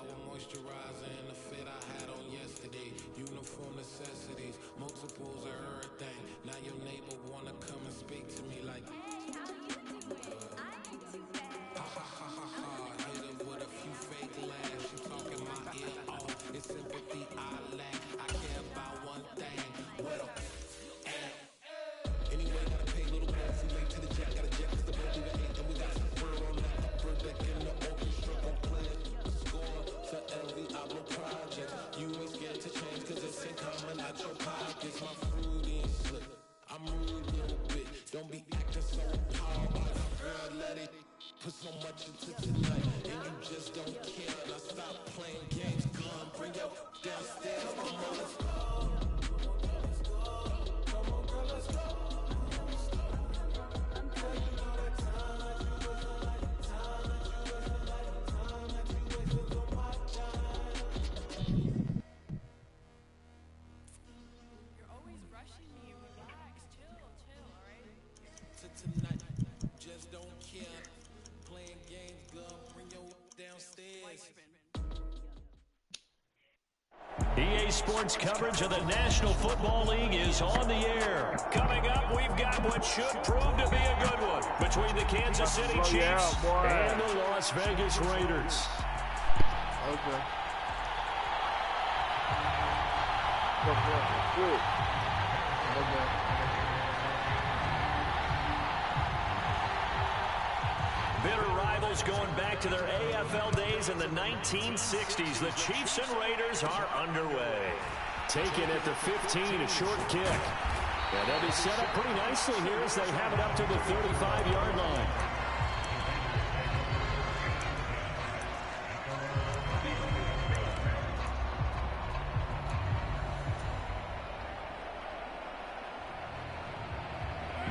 shower, moisturizer, and the fit I had on yesterday. Uniform necessities, multiples of everything. Now your neighbor wanna come and speak to me like, hey, how you doing? I ain't too bad. ha ha ha ha ha. Hit her with a few fake laughs. She talking my ear off. It's sympathy I lack. I care about one thing. What a anyway, gotta pay a little more. If we late to the jet, gotta jet cause the boat we got 8 and we got some bird on that. Bird back in the orchestra, gon' play it. Score for LV, our project. You ain't scared to change cause it's in common out your pockets. My fruity and slip. I'm rude a little bit. Don't be acting so appalled. Girl, let it put so much into tonight. And you just don't care. Now stop playing games. Come on, bring your downstairs. Come on, let's go. Come on, girl, let's go. Tonight, just don't care. Playing games, girl, bring your downstairs. EA Sports coverage of the National Football League is on the air. Coming up, we've got what should prove to be a good one between the Kansas City Chiefs and the Las Vegas Raiders. Okay. Bitter rivals going back to their AFL days in the 1960s. The Chiefs and Raiders are underway. Taken at the 15, a short kick. And they'll be set up pretty nicely here as they have it up to the 35-yard line.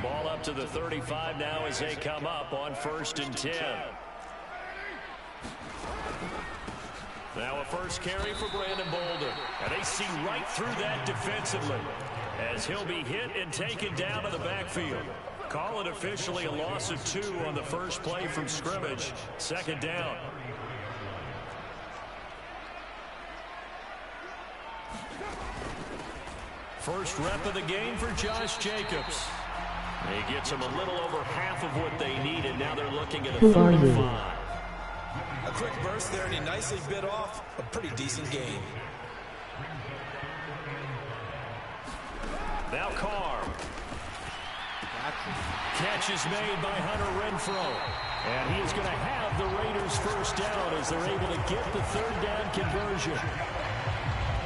Ball up to the 35 now as they come up on 1st and 10. Now a first carry for Brandon Bolden. And they see right through that defensively as he'll be hit and taken down to the backfield. Call it officially a loss of 2 on the first play from scrimmage. 2nd down. First rep of the game for Josh Jacobs. He gets them a little over half of what they needed. Now they're looking at a 35. A quick burst there, and he nicely bit off a pretty decent gain. Now Carr. Catch is made by Hunter Renfrow. And he is going to have the Raiders first down as they're able to get the 3rd down conversion.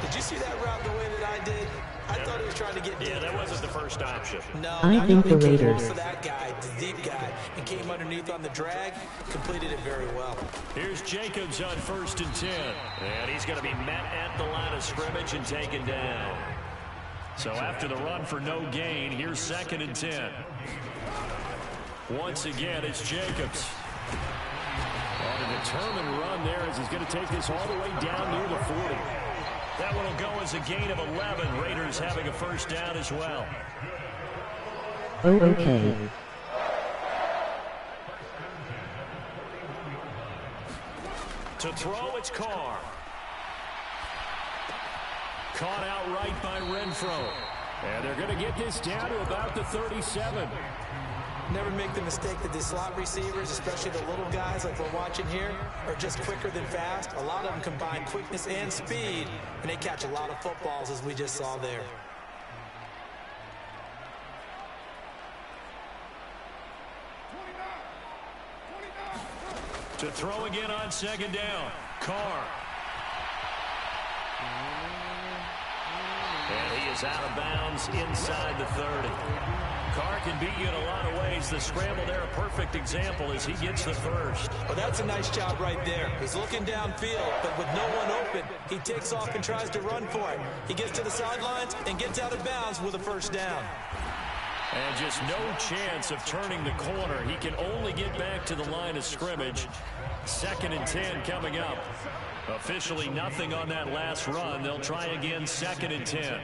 Did you see that route the way that I did? I thought he was trying to get deep. Yeah, that wasn't the first option. No, I think the Raiders. For that guy, the deep guy, and came underneath on the drag, completed it very well. Here's Jacobs on 1st and 10. And he's going to be met at the line of scrimmage and taken down. So after the run for no gain, here's 2nd and 10. Once again, it's Jacobs. On a determined run there as he's going to take this all the way down near the 40. That one will go as a gain of 11. Raiders having a first down as well. Oh, okay. To throw, it's Carr. Caught outright by Renfrow. And they're going to get this down to about the 37. Never make the mistake that the slot receivers, especially the little guys like we're watching here, are just quicker than fast. A lot of them combine quickness and speed, and they catch a lot of footballs, as we just saw there. To throw again on 2nd down. Carr. And he is out of bounds inside the 30. Carr can beat you in a lot of ways. The scramble there, a perfect example as he gets the first. Well, that's a nice job right there. He's looking downfield, but with no one open, he takes off and tries to run for it. He gets to the sidelines and gets out of bounds with a first down. And just no chance of turning the corner. He can only get back to the line of scrimmage. 2nd and 10 coming up. Officially nothing on that last run. They'll try again 2nd and 10.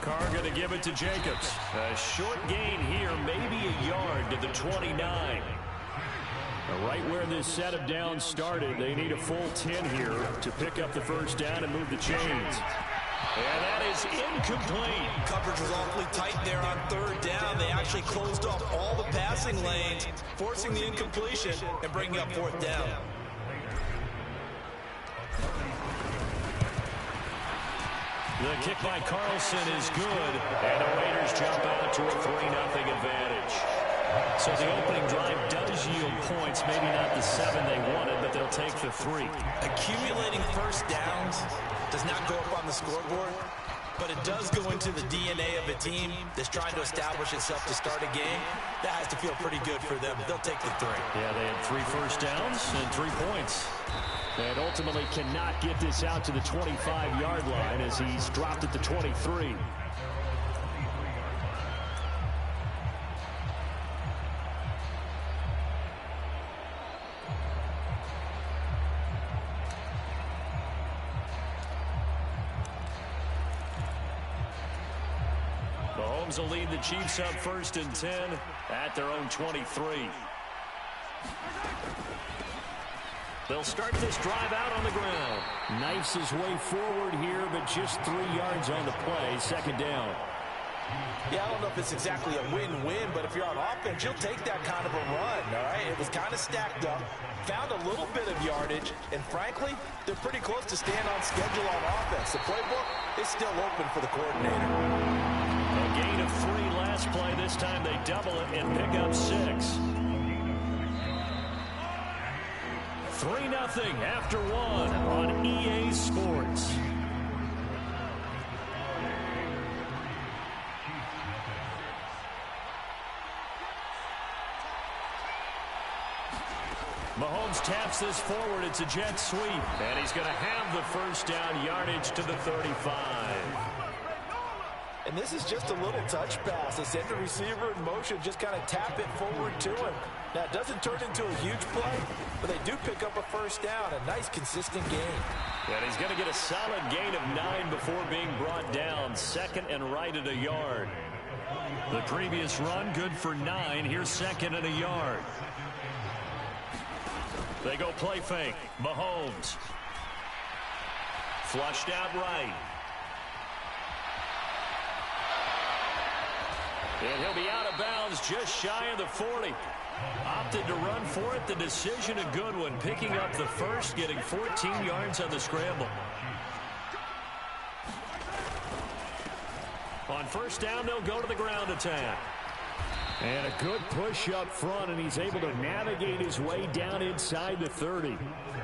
Carr going to give it to Jacobs. A short gain here, maybe a yard to the 29. Right where this set of downs started, they need a full 10 here to pick up the first down and move the chains. And that is incomplete. Coverage was awfully tight there on third down. They actually closed off all the passing lanes, forcing the incompletion and bringing up fourth down. The kick by Carlson is good, and the Raiders jump out to a 3-0 advantage. So the opening drive does yield points, maybe not the 7 they wanted, but they'll take the 3. Accumulating first downs does not go up on the scoreboard, but it does go into the DNA of a team that's trying to establish itself to start a game. That has to feel pretty good for them. They'll take the 3. Yeah, they had 3 first downs and 3 points. And ultimately cannot get this out to the 25-yard line as he's dropped at the 23. Mahomes will lead the Chiefs up 1st and 10 at their own 23. They'll start this drive out on the ground. Knifes his way forward here, but just 3 yards on the play. 2nd down. Yeah, I don't know if it's exactly a win-win, but if you're on offense, you'll take that kind of a run, all right? It was kind of stacked up, found a little bit of yardage, and frankly, they're pretty close to staying on schedule on offense. The playbook is still open for the coordinator. A gain of 3 last play. This time they double it and pick up 6. 3-0 after 1 on EA Sports. Mahomes taps this forward. It's a jet sweep. And he's going to have the first down yardage to the 35. And this is just a little touch pass. They send the receiver in motion, just kind of tap it forward to him. Now, it doesn't turn into a huge play, but they do pick up a first down. A nice, consistent gain. And he's going to get a solid gain of 9 before being brought down. 2nd and right at a yard. The previous run, good for 9. Here's 2nd and a yard. They go play fake. Mahomes. Flushed out right. And he'll be out of bounds just shy of the 40. Opted to run for it. The decision a good one. Picking up the first, getting 14 yards on the scramble. On first down, they'll go to the ground attack. And a good push up front, and he's able to navigate his way down inside the 30.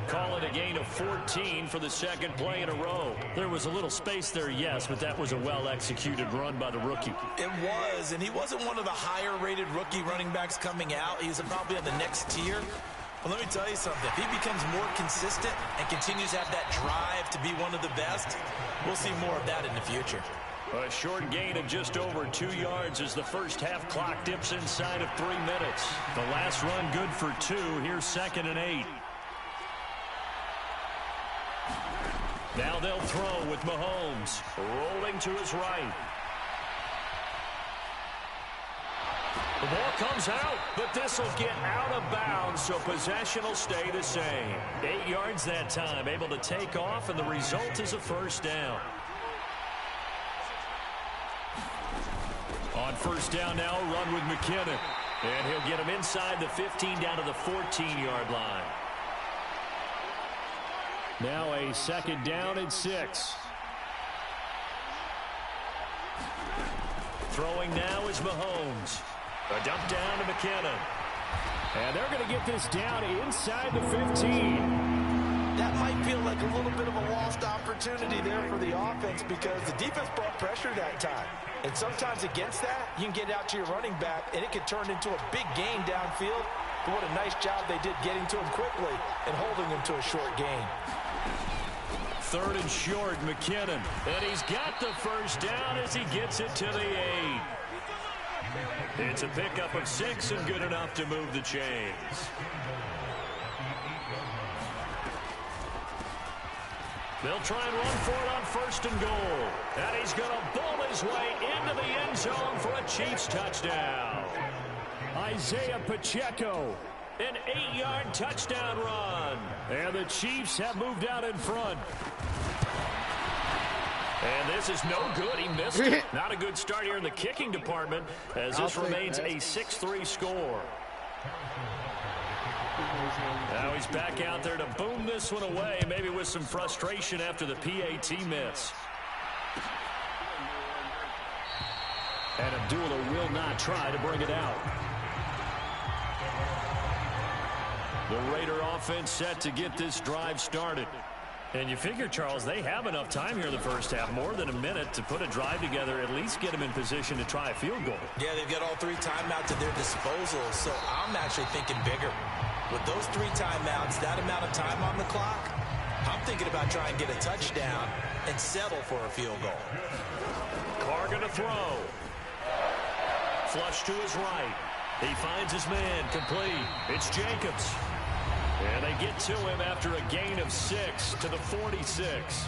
Call it a gain of 14 for the 2nd play in a row. There was a little space there, yes, but that was a well-executed run by the rookie. It was, and he wasn't one of the higher-rated rookie running backs coming out. He's probably on the next tier. But let me tell you something. If he becomes more consistent and continues to have that drive to be one of the best, we'll see more of that in the future. A short gain of just over 2 yards as the first half clock dips inside of 3 minutes. The last run good for 2. Here's 2nd and 8. Now they'll throw with Mahomes rolling to his right. The ball comes out, but this will get out of bounds, so possession will stay the same. 8 yards that time, able to take off, and the result is a first down. On first down now, run with McKinnon. And he'll get him inside the 15 down to the 14-yard line. Now a 2nd down and 6. Throwing now is Mahomes. A dump down to McKinnon. And they're going to get this down inside the 15. That might feel like a little bit of a lost opportunity there for the offense because the defense brought pressure that time. And sometimes against that, you can get out to your running back, and it can turn into a big gain downfield. But what a nice job they did getting to him quickly and holding him to a short gain. 3rd and short, McKinnon. And he's got the first down as he gets it to the 8. It's a pickup of 6 and good enough to move the chains. They'll try and run for it on 1st and goal. And he's going to bowl his way into the end zone for a Chiefs touchdown. Isaiah Pacheco An 8-yard touchdown run. And the Chiefs have moved out in front. And this is no good. He missed it. Not a good start here in the kicking department as this remains a 6-3 score. Now he's back out there to boom this one away, maybe with some frustration after the PAT miss. And Abdullah will not try to bring it out. The Raider offense set to get this drive started. And you figure, Charles, they have enough time here in the first half, more than a minute, to put a drive together, at least get them in position to try a field goal. Yeah, they've got all 3 timeouts at their disposal, so I'm actually thinking bigger. With those 3 timeouts, that amount of time on the clock, I'm thinking about trying to get a touchdown and settle for a field goal. Carr going to throw. Flush to his right. He finds his man complete. It's Jacobs. And they get to him after a gain of 6 to the 46.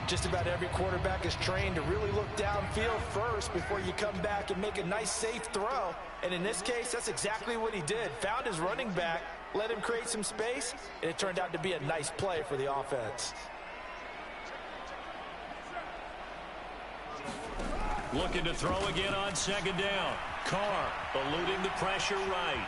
Just about every quarterback is trained to really look downfield first before you come back and make a nice, safe throw. And in this case, that's exactly what he did. Found his running back, let him create some space, and it turned out to be a nice play for the offense. Looking to throw again on second down. Carr eluding the pressure right.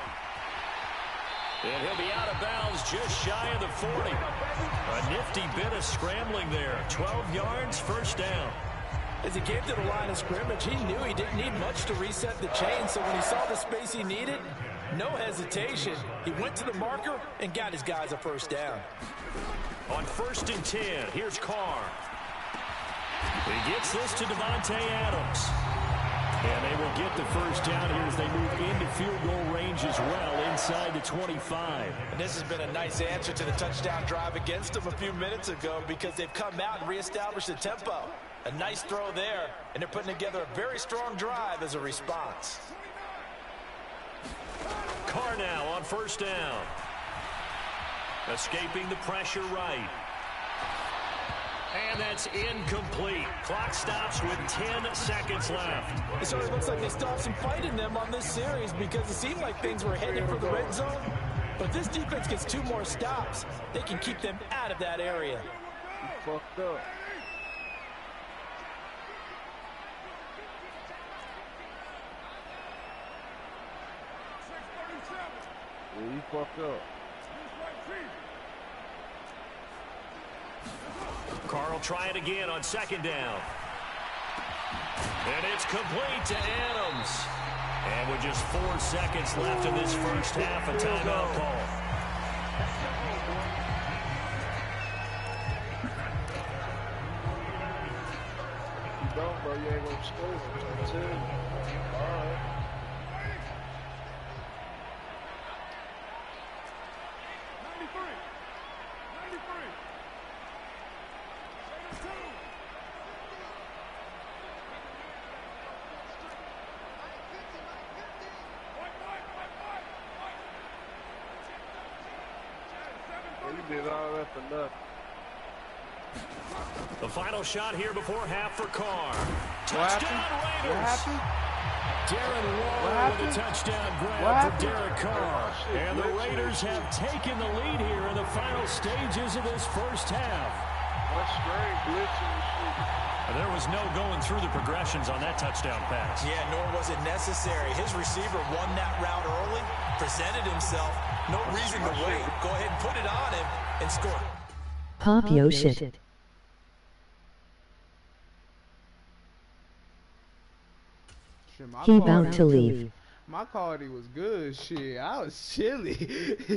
And he'll be out of bounds just shy of the 40. A nifty bit of scrambling there. 12 yards, first down. As he came to the line of scrimmage, he knew he didn't need much to reset the chain, so when he saw the space he needed, no hesitation. He went to the marker and got his guys a first down. On 1st and 10, here's Carr. He gets this to Devontae Adams. And they will get the first down here as they move into field goal range as well, inside the 25. And this has been a nice answer to the touchdown drive against them a few minutes ago because they've come out and reestablished the tempo. A nice throw there, and they're putting together a very strong drive as a response. Carr now on 1st down. Escaping the pressure right. And that's incomplete. Clock stops with 10 seconds left. It sort of looks like they stopped some fight in them on this series because it seemed like things were headed for the red zone. But this defense gets 2 more stops. They can keep them out of that area. You fucked up. Yeah, you fucked up. Carr will try it again on 2nd down. And it's complete to Adams. And with just 4 seconds left in this first half, a timeout call. You don't, bro. You ain't gonna score. That's it. All right. You did all that for nothing. The final shot here before half for Carr. What Touchdown happened? Raiders. What happened? Darren What Waller happened? with a touchdown What grab happened? for Derek Carr. Oh, shit, And the glitch. Raiders have taken the lead here in the final stages of this first half. That's strange, glitching and shit. And there was no going through the progressions on that touchdown pass. Yeah, nor was it necessary. His receiver won that route early, presented himself. No reason to wait. Go ahead and put it on him and score. Pop yo shit. Shit, my He quality about to was- leave. My quality was good. Shit, I was chilly.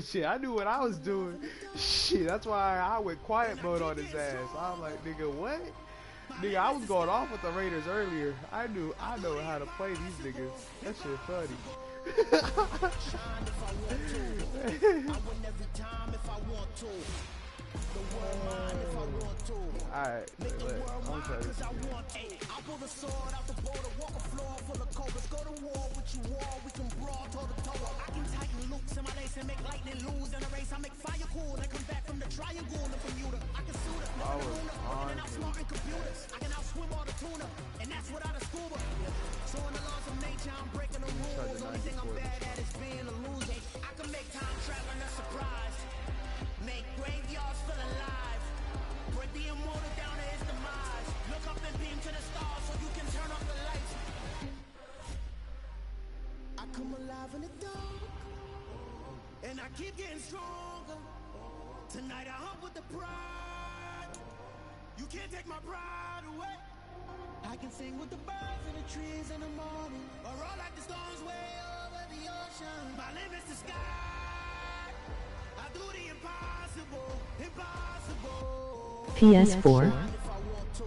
Shit, I knew what I was doing. Shit, that's why I went quiet mode on his ass. I was like, nigga, what? Nigga, I was going off with the Raiders earlier. I know how to play these niggas. That shit funny. Alright, I'm trying to see. I was on him. Tried to 94 this time. time traveling a surprise. Make graveyards feel alive. Break the immortal down to his demise. Look up and beam to the stars so you can turn off the lights. I come alive in the dark, and I keep getting stronger. Tonight I hunt with the pride. You can't take my pride away. I can sing with the birds and the trees in the morning, or roll like the storms way over the ocean. My limit's the sky. I do the impossible, impossible. PS4. If I want to,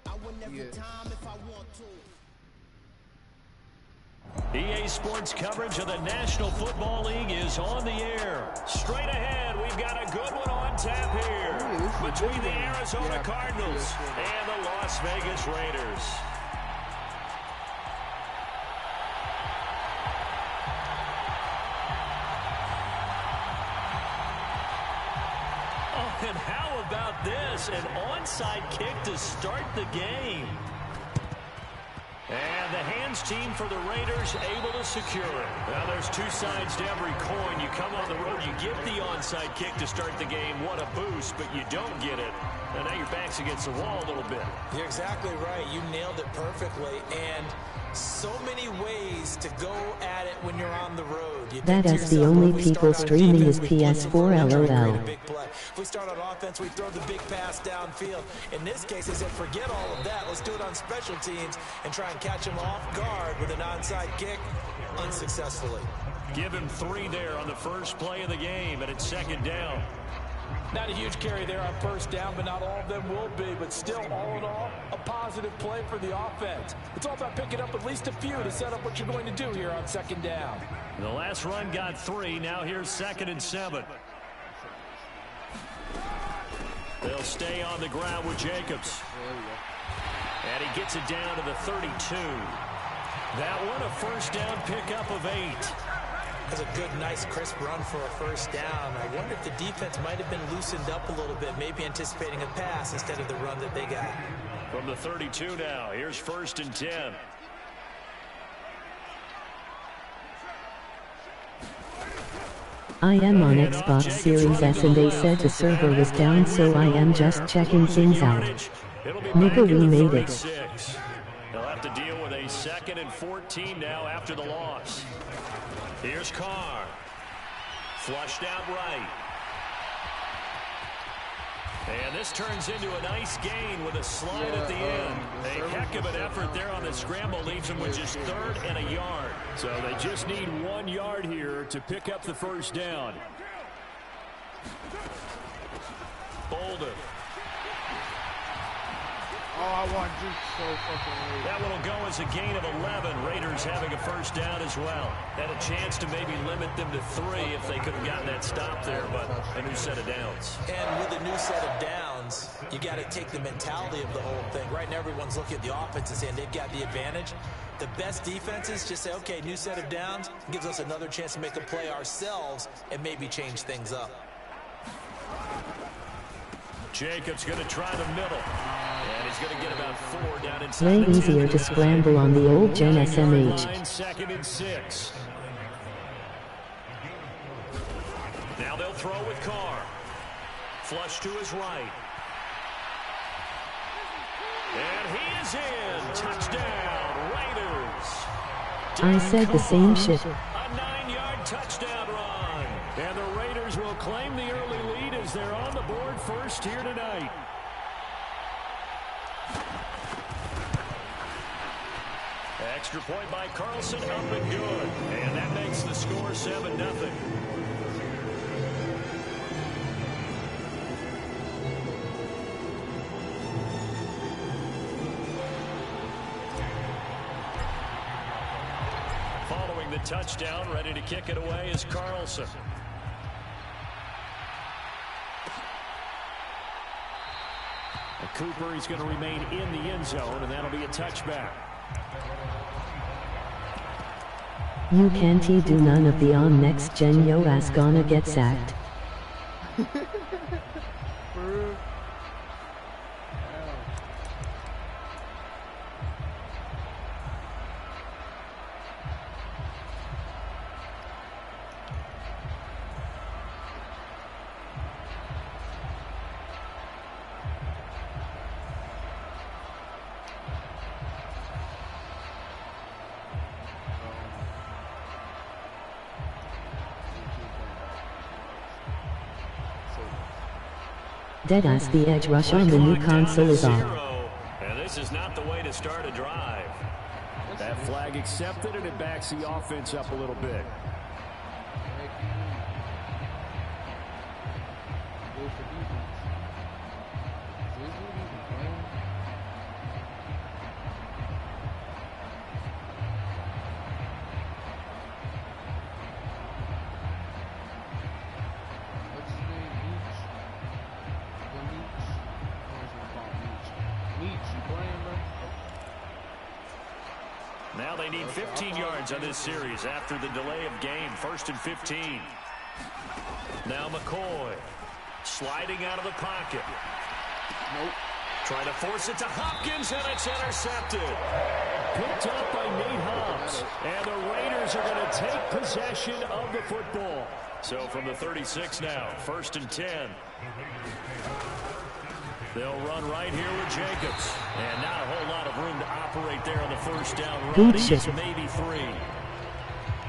I win every time if I want to. EA Sports coverage of the National Football League is on the air. Straight ahead, we've got a good one on tap here between the Arizona Cardinals and the Las Vegas Raiders. Oh, and how about this? An onside kick to start the game. And the hands team for the Raiders able to secure it. Now there's two sides to every coin. You come on the road, you get the onside kick to start the game. What a boost, but you don't get it. And now your back's against the wall a little bit. You're exactly right. You nailed it perfectly. And so many ways to go at it when you're on the road. That is the only people streaming is PS4 LOL. If we start on offense, we throw the big pass downfield. In this case, they said, forget all of that. Let's do it on special teams and try and catch them off guard with an onside kick unsuccessfully. Give him 3 there on the first play of the game, and it's second down. Not a huge carry there on first down, but not all of them will be. But still, all in all, a positive play for the offense. It's all about picking up at least a few to set up what you're going to do here on second down. The last run got 3. Now here's 2nd and 7. They'll stay on the ground with Jacobs. And he gets it down to the 32. That one a first down pickup of 8. That's a good, nice, crisp run for a first down. I wonder if the defense might have been loosened up a little bit, maybe anticipating a pass instead of the run that they got. From the 32 now, here's 1st and 10. I am on Xbox Series S and they said the server was down, so I am just checking things out. Nigga, we made it. They'll have to deal with a 2nd and 14 now after the loss. Here's Carr. Flushed out right. And this turns into a nice gain with a slide at the end. A heck of an effort there on the scramble leaves them with just 3rd and a yard. So they just need 1 yard here to pick up the first down. Bolden. Oh, I want juice so fucking late. That one will go as a gain of 11. Raiders having a first down as well. Had a chance to maybe limit them to 3 if they could have gotten that stop there, but a new set of downs. And with a new set of downs, you got to take the mentality of the whole thing. Right now, everyone's looking at the offense and saying they've got the advantage. The best defenses just say, okay, new set of downs, gives us another chance to make a play ourselves and maybe change things up. Jacobs going to try the middle. And he's going to get about 4 down inside. Way easier to scramble on the old Gen SMH. 2nd and 6. Now they'll throw with Carr. Flush to his right. And he is in. Touchdown, Raiders. I said the same shit. A 9-yard touchdown run. And the Raiders will claim the early lead as they're on the board first here tonight. Extra point by Carlson, up and good. And that makes the score 7-0. Following the touchdown, ready to kick it away is Carlson. Cooper is going to remain in the end zone, and that'll be a touchback. You can't do none of the on next gen, yo ass gonna get sacked. Deadass the edge rush on the new console is off. And this is not the way to start a drive. That flag accepted, and it backs the offense up a little bit. Now they need 15 yards on this series after the delay of game. 1st and 15. Now McCoy sliding out of the pocket. Nope. Trying to force it to Hopkins, and it's intercepted. Picked up by Nate Hobbs. And the Raiders are going to take possession of the football. So from the 36 now, 1st and 10. They'll run right here with Jacobs. And not a whole lot of room to operate there on the first down run. Good He's shit. maybe 3.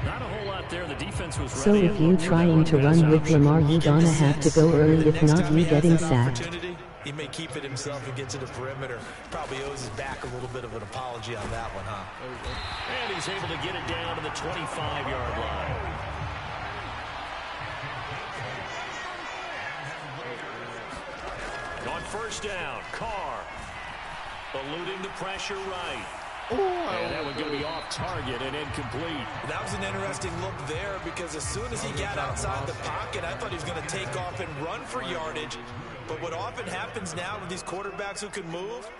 Not a whole lot there. The defense was So ready. if you trying to run with Lamar, you gonna have to go early, if not you getting sacked. He may keep it himself and get to the perimeter. Probably owes his back a little bit of an apology on that one, huh? And he's able to get it down to the 25-yard line. On first down, Carr eluding the pressure right. And that one going to be off target and incomplete. That was an interesting look there because as soon as he got outside the pocket, I thought he was going to take off and run for yardage. But what often happens now with these quarterbacks who can move,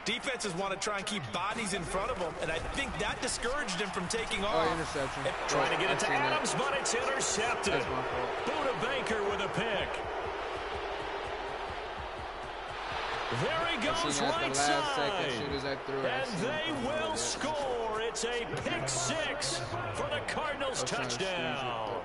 defenses want to try and keep bodies in front of them, and I think that discouraged him from taking off. Interception. Trying to get it to Adams, but it's intercepted. Buda Baker with a pick. There he goes right side. And they will score. It's a pick 6 for the Cardinals touchdown.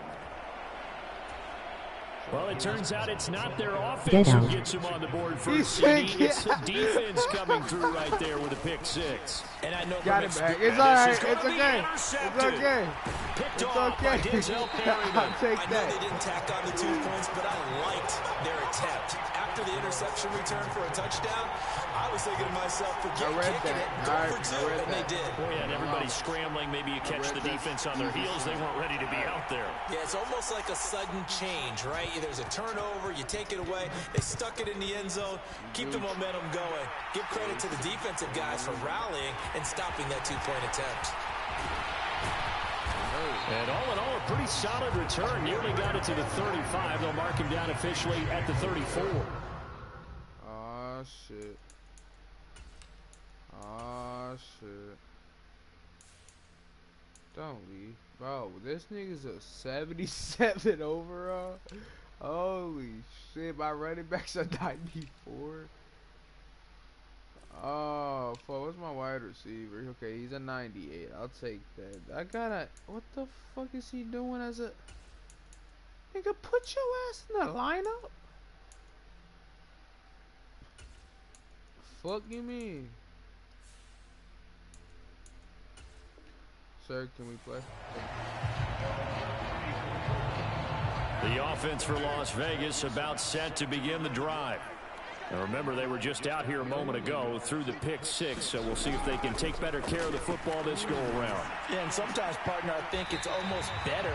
Well, it turns out it's not their offense who gets him on the board first. It's the defense coming through right there with a pick 6. And I know got it back. It's all right. It's okay. It's okay. Picked It's off by okay. Denzel Perryman. I'll take I know that. they didn't tack on the 2 points, but I liked their attempt. After the interception return for a touchdown, I was thinking to myself, forget kicking it, go for 2, and they did. Boy, yeah, and everybody's scrambling. Maybe you catch the defense on their heels. They weren't ready to be out there. Yeah, it's almost like a sudden change, right? There's a turnover, you take it away. They stuck it in the end zone. Keep the momentum going. Give credit to the defensive guys for rallying and stopping that 2-point attempt. And all in all, a pretty solid return. Nearly got it to the 35. They'll mark him down officially at the 34. Oh, shit. Oh, shit. Don't leave. Bro, this nigga's a 77 overall. Holy shit, my running back's a 94. Oh, fuck, what's my wide receiver? Okay, he's a 98. I'll take that. I gotta... What the fuck is he doing as a... Nigga, put your ass in the lineup. Fuck you mean? Sir, can we play? The offense for Las Vegas about set to begin the drive. And remember, they were just out here a moment ago through the pick 6, so we'll see if they can take better care of the football this go-around. Yeah, and sometimes, partner, I think it's almost better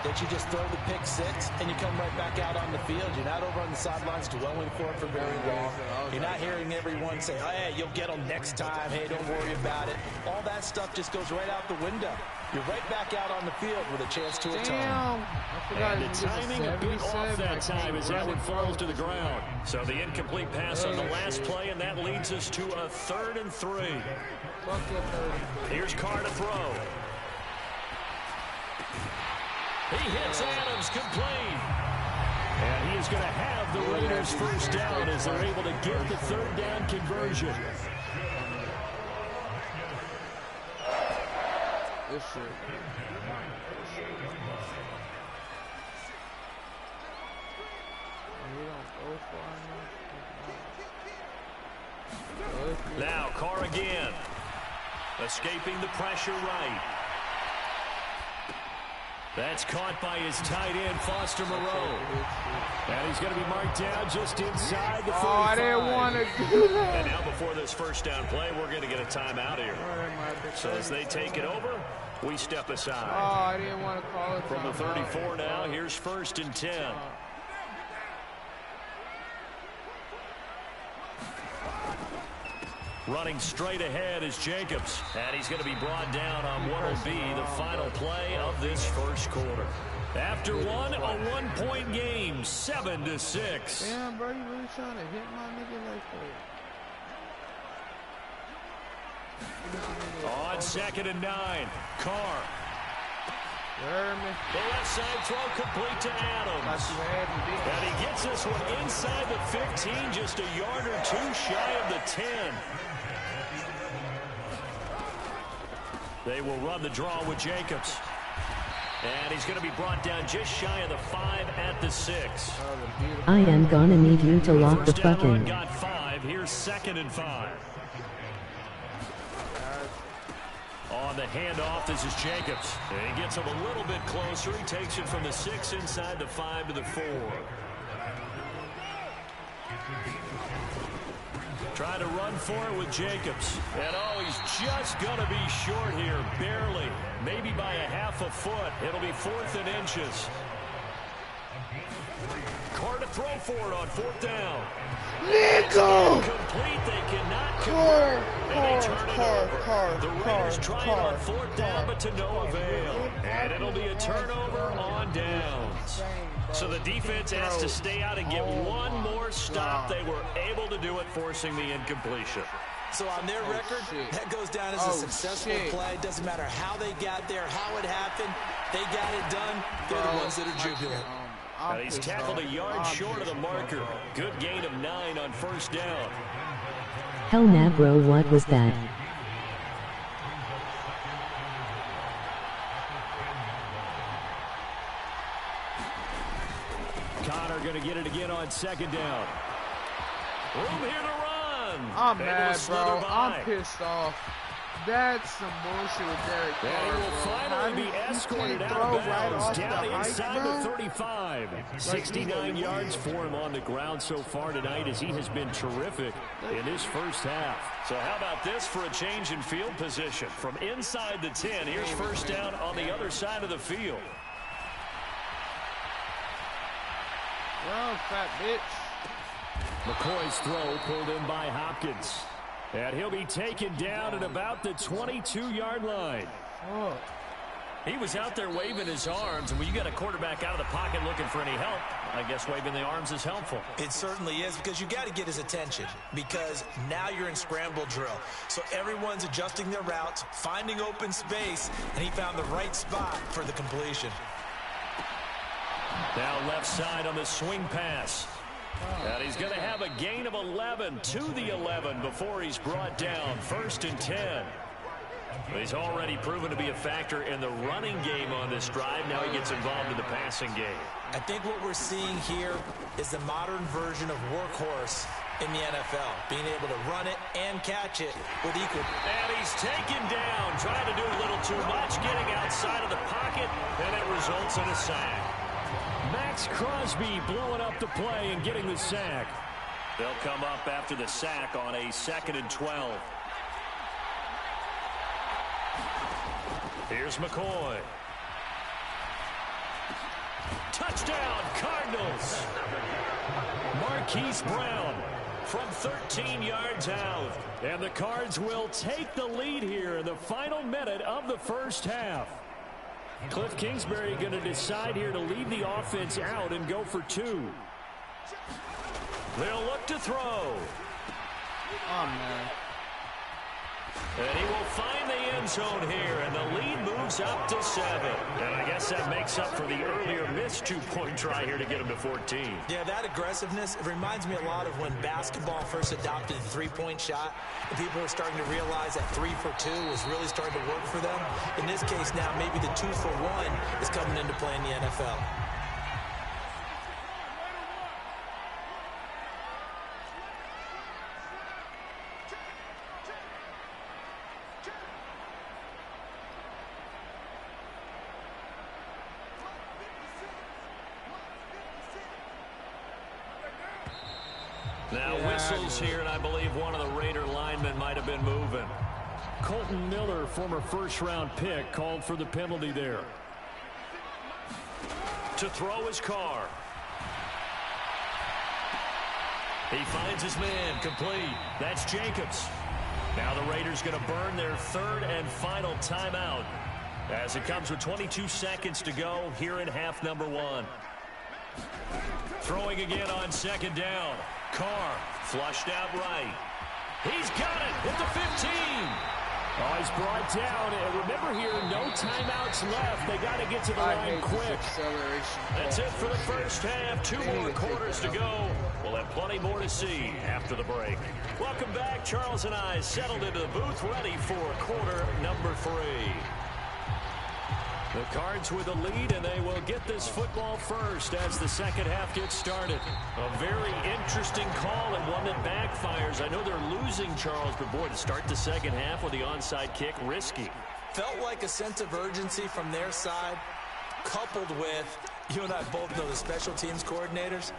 that you just throw the pick 6 and you come right back out on the field. You're not over on the sidelines dwelling for it for very long. You're not hearing everyone say, hey, you'll get them next time. Hey, don't worry about it. All that stuff just goes right out the window. You're right back out on the field with a chance to atone. And the timing a bit off that time as that one falls to the ground. So the incomplete pass on the last play, and that leads us to a 3rd and 3. Here's Carr to throw. He hits Adams complete. And he is going to have the Raiders first down as they're able to get the 3rd down conversion. This shit. Now Carr again. Escaping the pressure right. That's caught by his tight end, Foster Moreau. And he's going to be marked down just inside the 45. Oh, I didn't want to do that. And now before this first down play, we're going to get a timeout here. So as they take it over, we step aside. Oh, I didn't want to call it. From the 34 now, here's 1st and 10. Running straight ahead is Jacobs. And he's going to be brought down on what will be the final play of this first quarter. After one, a one-point game, 7-6. Damn, bro, you really trying to hit my nigga like that? On 2nd and 9, Carr. The left side throw complete to Adams. And he gets this one inside the 15, just a yard or two shy of the 10. They will run the draw with Jacobs. And he's going to be brought down just shy of the 5 at the 6. I am gonna need you to lock the fucking. Got 5. Here's 2nd and 5. On the handoff, this is Jacobs. And he gets him a little bit closer. He takes it from the 6 inside the 5 to the 4. Trying to run for it with Jacobs. And oh, he's just going to be short here, barely. Maybe by a half a foot. It'll be 4th and inches. Carr to throw for it on 4th down. Nigga! Complete, they cannot convert, and they turn it over. The Raiders try it on 4th down, but to no avail. And it'll be a turnover on downs. So the defense has to stay out and get one more stop. They were able to do it, forcing the incompletion. So on their record, that goes down as a successful play. Doesn't matter how they got there, how it happened. They got it done. They're the ones that are jubilant. And he's tackled a yard short of the marker. Good gain of 9 on 1st down. Hell nah, bro, what was that? Connor going to get it again on 2nd down. Room here to run. I'm mad, bro. I'm pissed off. That's some bullshit with Derek Carr. And he will finally be escorted out of bounds down inside the 35. 69 yards for him on the ground so far tonight, as he has been terrific in this first half. So how about this for a change in field position? From inside the 10, here's 1st down on the other side of the field. Run, fat bitch. McCoy's throw pulled in by Hopkins. And he'll be taken down at about the 22-yard line. Oh. He was out there waving his arms, and when you got a quarterback out of the pocket looking for any help, I guess waving the arms is helpful. It certainly is, because you got to get his attention, because now you're in scramble drill. So everyone's adjusting their routes, finding open space, and he found the right spot for the completion. Now left side on the swing pass. And he's going to have a gain of 11 to the 11 before he's brought down. 1st and 10. He's already proven to be a factor in the running game on this drive. Now he gets involved in the passing game. I think what we're seeing here is the modern version of workhorse in the NFL, being able to run it and catch it with equal. And he's taken down, trying to do a little too much, getting outside of the pocket, and it results in a sack. Max Crosby blowing up the play and getting the sack. They'll come up after the sack on a 2nd and 12. Here's McCoy. Touchdown, Cardinals. Marquise Brown from 13 yards out. And the Cards will take the lead here in the final minute of the first half. Cliff Kingsbury going to decide here to leave the offense out and go for 2. They'll look to throw. Oh, man. And he will find the end zone here, and the lead moves up to 7. And I guess that makes up for the earlier missed 2-point try here to get him to 14. Yeah, that aggressiveness, it reminds me a lot of when basketball first adopted the three-point shot, and people were starting to realize that 3 for 2 was really starting to work for them. In this case now, maybe the 2 for 1 is coming into play in the NFL. Now Yeah, whistles here, and I believe one of the Raider linemen might have been moving. Colton Miller, former first-round pick, called for the penalty there. To throw his car. He finds his man, complete. That's Jacobs. Now the Raiders going to burn their third and final timeout as it comes with 22 seconds to go here in half number one. Throwing again on second down. Carr flushed out right. He's got it at the 15. Oh, he's brought down. And remember here, no timeouts left. They got to get to the line quick. That's it for the first half. Two more quarters to go. We'll have plenty more to see after the break. Welcome back. Charles and I settled into the booth, ready for quarter number 3. The Cards with the lead, and they will get this football first as the second half gets started. A very interesting call and one that backfires. I know they're losing, Charles, but boy, to start the second half with the onside kick, risky. Felt like a sense of urgency from their side, coupled with, you and I both know the special teams coordinators.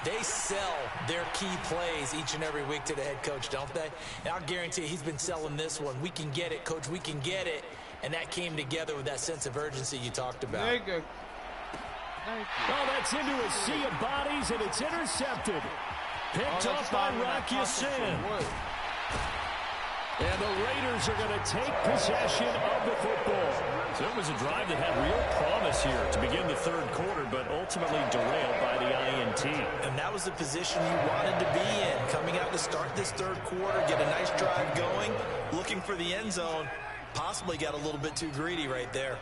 They sell their key plays each and every week to the head coach, don't they? And I'll guarantee you he's been selling this one. We can get it, coach, we can get it. And that came together with that sense of urgency you talked about. Thank you. Oh, that's into a sea of bodies, and it's intercepted. Picked up by Rocky Sin. And the Raiders are going to take possession of the football. So it was a drive that had real promise here to begin the third quarter, but ultimately derailed by the INT. And that was the position you wanted to be in. Coming out to start this third quarter, get a nice drive going, looking for the end zone. Possibly got a little bit too greedy right there.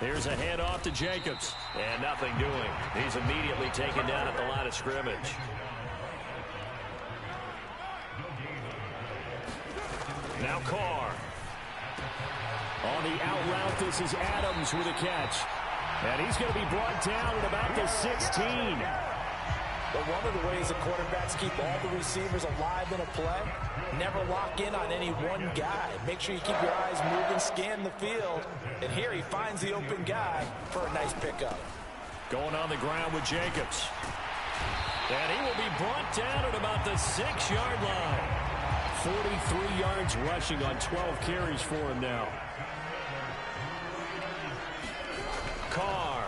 Here's a handoff to Jacobs. And nothing doing. He's immediately taken down at the line of scrimmage. Now Carr. On the out route, this is Adams with a catch. And he's going to be brought down at about the 16. But one of the ways the quarterbacks keep all the receivers alive in a play, never lock in on any one guy. Make sure you keep your eyes moving, scan the field. And here he finds the open guy for a nice pickup. Going on the ground with Jacobs. And he will be brought down at about the 6-yard line. 43 yards rushing on 12 carries for him now. Carr.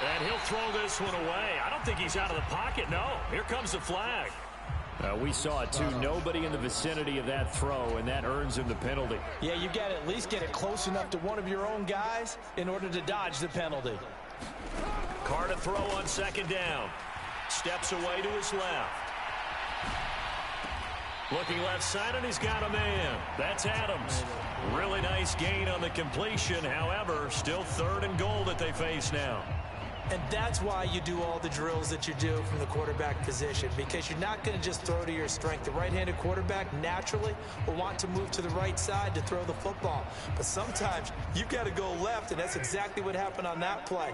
And he'll throw this one away. I don't think he's out of the pocket, no. Here comes the flag. We saw it, too. Nobody in the vicinity of that throw, and that earns him the penalty. Yeah, you got to at least get it close enough to one of your own guys in order to dodge the penalty. Carr to throw on second down. Steps away to his left. Looking left side, and he's got a man. That's Adams. Really nice gain on the completion. However, still third and goal that they face now. And that's why you do all the drills that you do from the quarterback position, because you're not going to just throw to your strength. The right-handed quarterback naturally will want to move to the right side to throw the football. But sometimes you've got to go left, and that's exactly what happened on that play.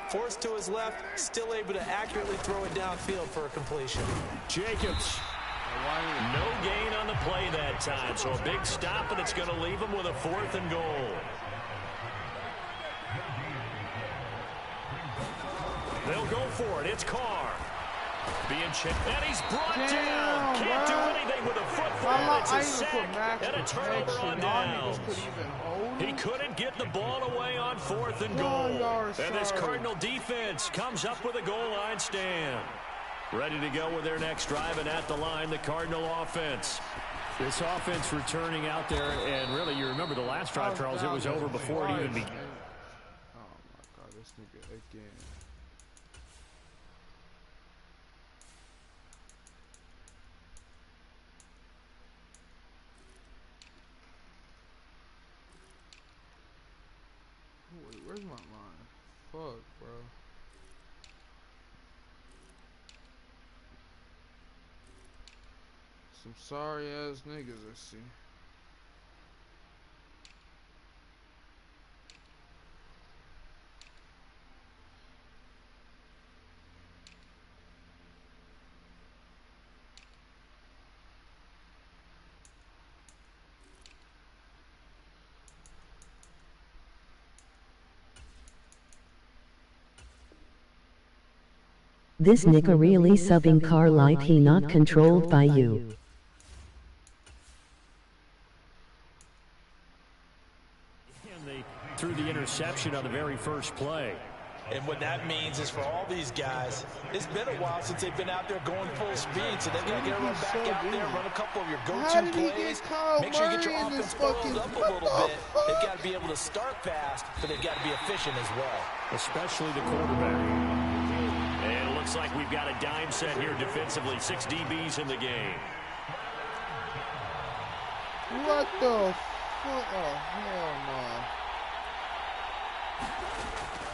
Forced to his left, still able to accurately throw it downfield for a completion. Jacobs. No gain on the play that time, so a big stop, and it's going to leave him with a 4th and goal. They'll go for it. It's Carr. Being chipped, and he's brought down. Can't do anything with a football. It's a sack and a turnover on downs. He couldn't get the ball away on 4th and goal. And this Cardinal defense comes up with a goal line stand. Ready to go with their next drive, and at the line, the Cardinal offense. This offense returning out there, and really, you remember the last drive, Charles, it was over before it even began. Oh, my God, this nigga again. Wait, where's my line? Fuck, bro. Some sorry ass niggas, I see. This nigga really subbing car like he not controlled by you. And they threw the interception on the very first play. And what that means is for all these guys, it's been a while since they've been out there going full speed, so they've got to get everyone back out there, run a couple of your go-to plays, make sure you get your offense followed up a little bit. They've got to be able to start fast, but they've got to be efficient as well. Especially the quarterback. And it looks like we've got a dime set here defensively. 6 DBs in the game. What the fuck? Oh, hell no.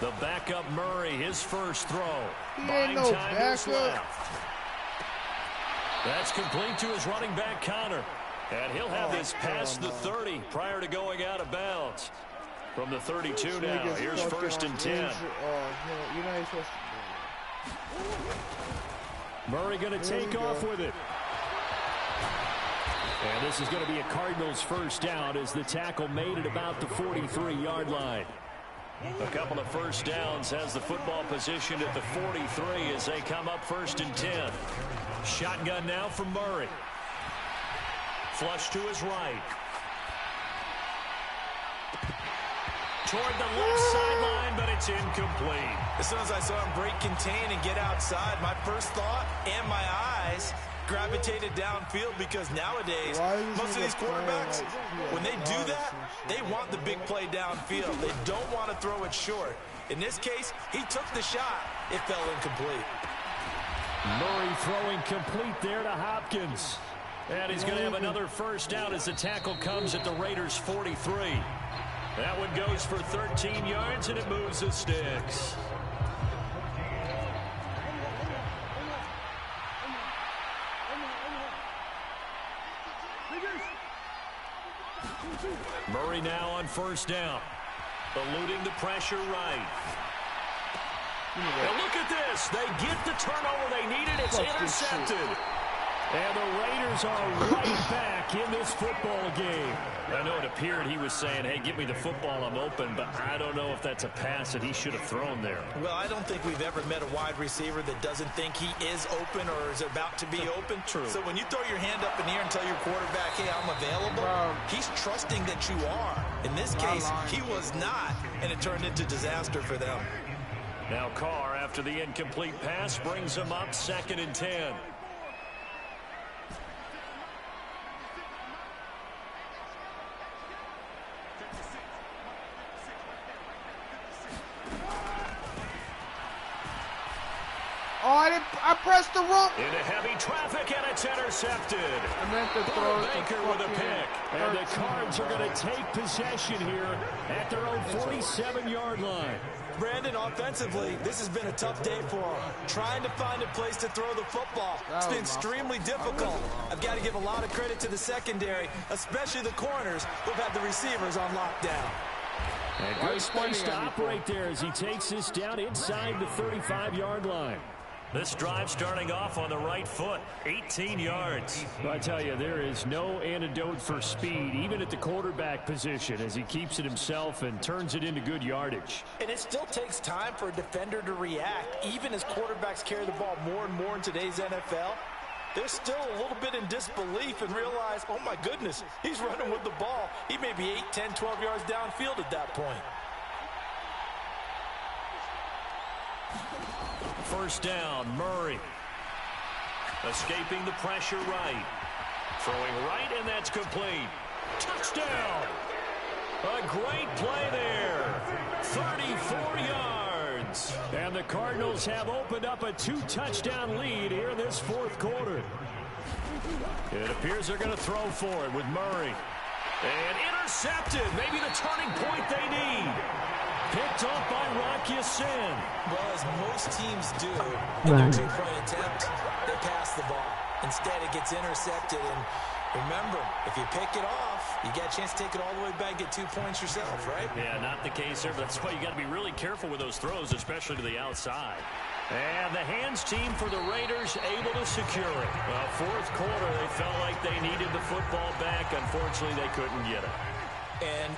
The backup Murray, his first throw. He ain't no backup. That's complete to his running back Connor. And he'll have this past the 30 prior to going out of bounds. From the 32 now, here's 1st and 10. Murray going to take off with it. And this is going to be a Cardinals first down as the tackle made at about the 43-yard line. A couple of first downs has the football positioned at the 43 as they come up 1st and 10. Shotgun now from Murray. Flush to his right. Toward the left sideline, but it's incomplete. As soon as I saw him break contain and get outside, my first thought and my eyes gravitated downfield, because nowadays most of these quarterbacks, when they do that, they want the big play downfield. They don't want to throw it short. In this case, he took the shot. It fell incomplete. Murray throwing complete there to Hopkins. And he's going to have another first down as the tackle comes at the Raiders' 43. That one goes for 13 yards, and it moves the sticks. Murray now on first down. Eluding the pressure right. And look at this. They get the turnover they needed. It's intercepted. And the Raiders are right back in this football game. I know it appeared he was saying, hey, give me the football, I'm open, but I don't know if that's a pass that he should have thrown there. Well, I don't think we've ever met a wide receiver that doesn't think he is open or is about to be open. True. So when you throw your hand up in the air and tell your quarterback, hey, I'm available, he's trusting that you are. In this case, he was not, and it turned into disaster for them. Now Carr, after the incomplete pass, brings him up 2nd and 10. Oh, I pressed the wrong. Into heavy traffic, and it's intercepted. I meant to throw it Baker with a pick. And the Cards are going to take possession here at their own 47-yard line. Brandon, offensively, this has been a tough day for him. Trying to find a place to throw the football. It's been extremely difficult. I've got to give a lot of credit to the secondary, especially the corners who've had the receivers on lockdown. And good space to operate there as he takes this down inside the 35-yard line. This drive starting off on the right foot, 18 yards. I tell you, there is no antidote for speed, even at the quarterback position, as he keeps it himself and turns it into good yardage. And it still takes time for a defender to react, even as quarterbacks carry the ball more and more in today's NFL. They're still a little bit in disbelief and realize, oh my goodness, he's running with the ball. He may be 8, 10, 12 yards downfield at that point. First down, Murray. Escaping the pressure right. Throwing right, and that's complete. Touchdown! A great play there. 34 yards. And the Cardinals have opened up a 2-touchdown lead here in this 4th quarter. It appears they're going to throw for it with Murray. And intercepted. Maybe the turning point they need. Picked off by Rocky Sin. Well, as most teams do in their 2-point attempt, they pass the ball. Instead, it gets intercepted. And remember, if you pick it off, you get a chance to take it all the way back and get 2 points yourself, right? Yeah, not the case there, but that's why you got to be really careful with those throws, especially to the outside. And the hands team for the Raiders able to secure it. Well, 4th quarter, they felt like they needed the football back. Unfortunately, they couldn't get it. And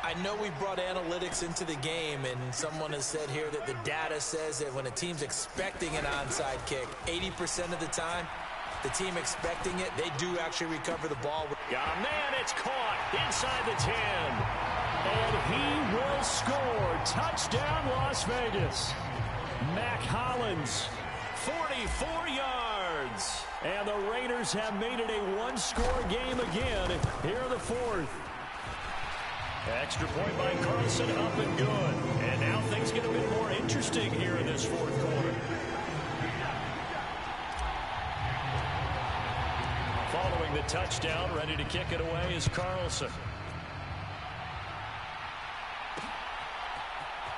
I know we brought analytics into the game, and someone has said here that the data says that when a team's expecting an onside kick, 80% of the time, the team expecting it, they do actually recover the ball. Got a man, it's caught inside the 10. And he will score. Touchdown, Las Vegas. Mac Hollins, 44 yards. And the Raiders have made it a one-score game again here in the fourth. Extra point by Carlson, up and good. And now things get a bit more interesting here in this fourth quarter. Following the touchdown, ready to kick it away is Carlson.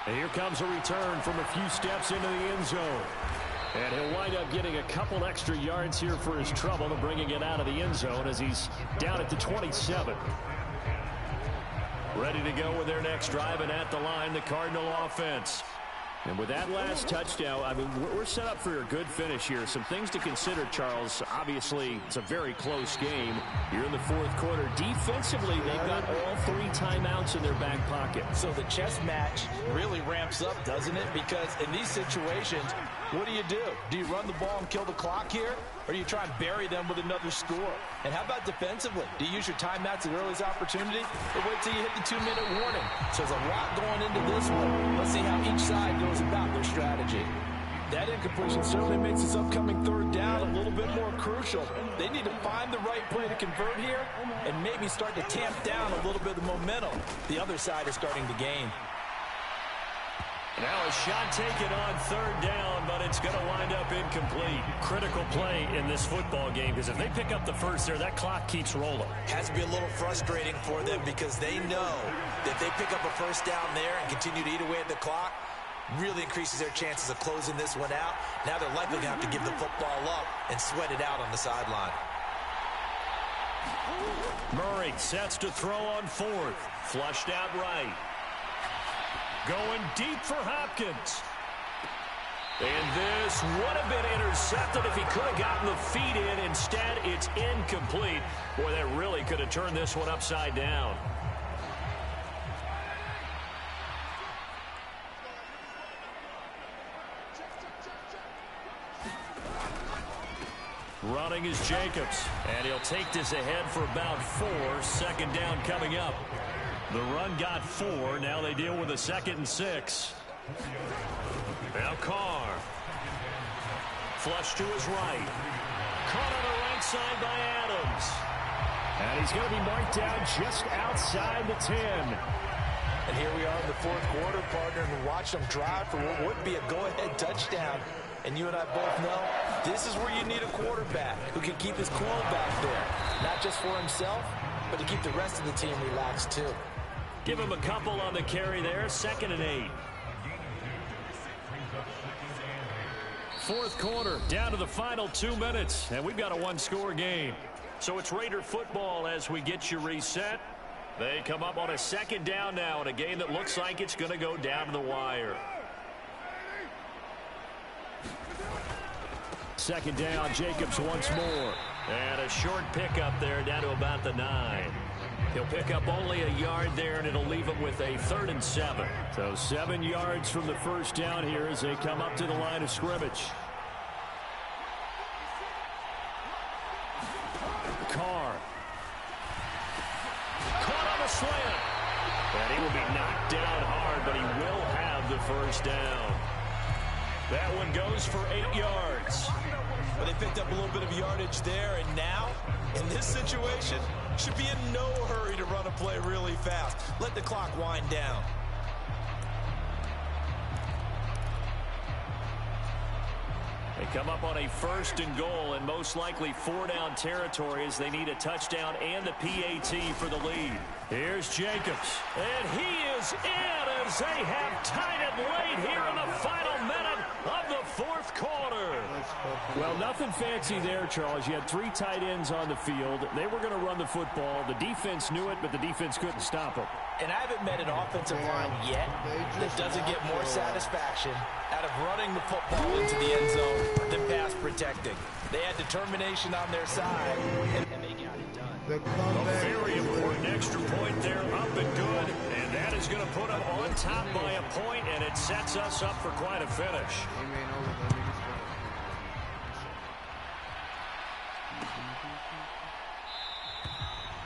And here comes a return from a few steps into the end zone. And he'll wind up getting a couple extra yards here for his trouble and bringing it out of the end zone as he's down at the 27. Ready to go with their next drive, and at the line, the Cardinal offense. And with that last touchdown, I mean, we're set up for a good finish here. Some things to consider, Charles. Obviously, it's a very close game. You're in the fourth quarter. Defensively, they've got all 3 timeouts in their back pocket. So the chess match really ramps up, doesn't it? Because in these situations, what do? Do you run the ball and kill the clock here? Or do you try and bury them with another score? And how about defensively? Do you use your timeouts at earliest opportunity? Or wait till you hit the 2-minute warning? So there's a lot going into this one. Let's see how each side goes about their strategy. That incompletion certainly makes this upcoming third down a little bit more crucial. They need to find the right play to convert here and maybe start to tamp down a little bit of the momentum the other side is starting to gain. Now a shot taken on third down, but it's going to wind up incomplete. Critical play in this football game, because if they pick up the first there, that clock keeps rolling. Has to be a little frustrating for them because they know that if they pick up a first down there and continue to eat away at the clock, really increases their chances of closing this one out. Now they're likely going to have to give the football up and sweat it out on the sideline. Murray sets to throw on fourth. Flushed out right. Going deep for Hopkins. And this would have been intercepted if he could have gotten the feet in. Instead, it's incomplete. Boy, that really could have turned this one upside down. Running is Jacobs. And he'll take this ahead for about 4. Second down coming up. The run got 4. Now they deal with a 2nd and 6. Now Carr. Flush to his right. Caught on the right side by Adams. And he's going to be marked down just outside the 10. And here we are in the fourth quarter, partner, and watch them drive for what would be a go-ahead touchdown. And you and I both know this is where you need a quarterback who can keep his cool back there. Not just for himself, but to keep the rest of the team relaxed too. Give him a couple on the carry there. 2nd and 8. Fourth quarter, down to the final 2 minutes, and we've got a one-score game. So it's Raider football as we get you reset. They come up on a 2nd down now in a game that looks like it's going to go down to the wire. 2nd down, Jacobs once more. And a short pickup there down to about the 9. He'll pick up only a yard there, and it'll leave him with a 3rd and 7. So 7 yards from the first down here as they come up to the line of scrimmage. Carr. Caught on the slant. And he will be knocked down hard, but he will have the first down. That one goes for 8 yards. But they picked up a little bit of yardage there, and now, in this situation, should be in no hurry to run a play really fast. Let the clock wind down. They come up on a 1st and goal, and most likely 4-down territory as they need a touchdown and the PAT for the lead. Here's Jacobs, and he is in as they have tied it late here in the final minute of the fourth quarter. Well, nothing fancy there, Charles. You had 3 tight ends on the field. They were going to run the football. The defense knew it, but the defense couldn't stop them. And I haven't met an offensive line yet that doesn't get more satisfaction out of running the football into the end zone than pass protecting. They had determination on their side, and they got it done. A very important extra point there, up and good. And That is going to put them on top by a point, and it sets us up for quite a finish.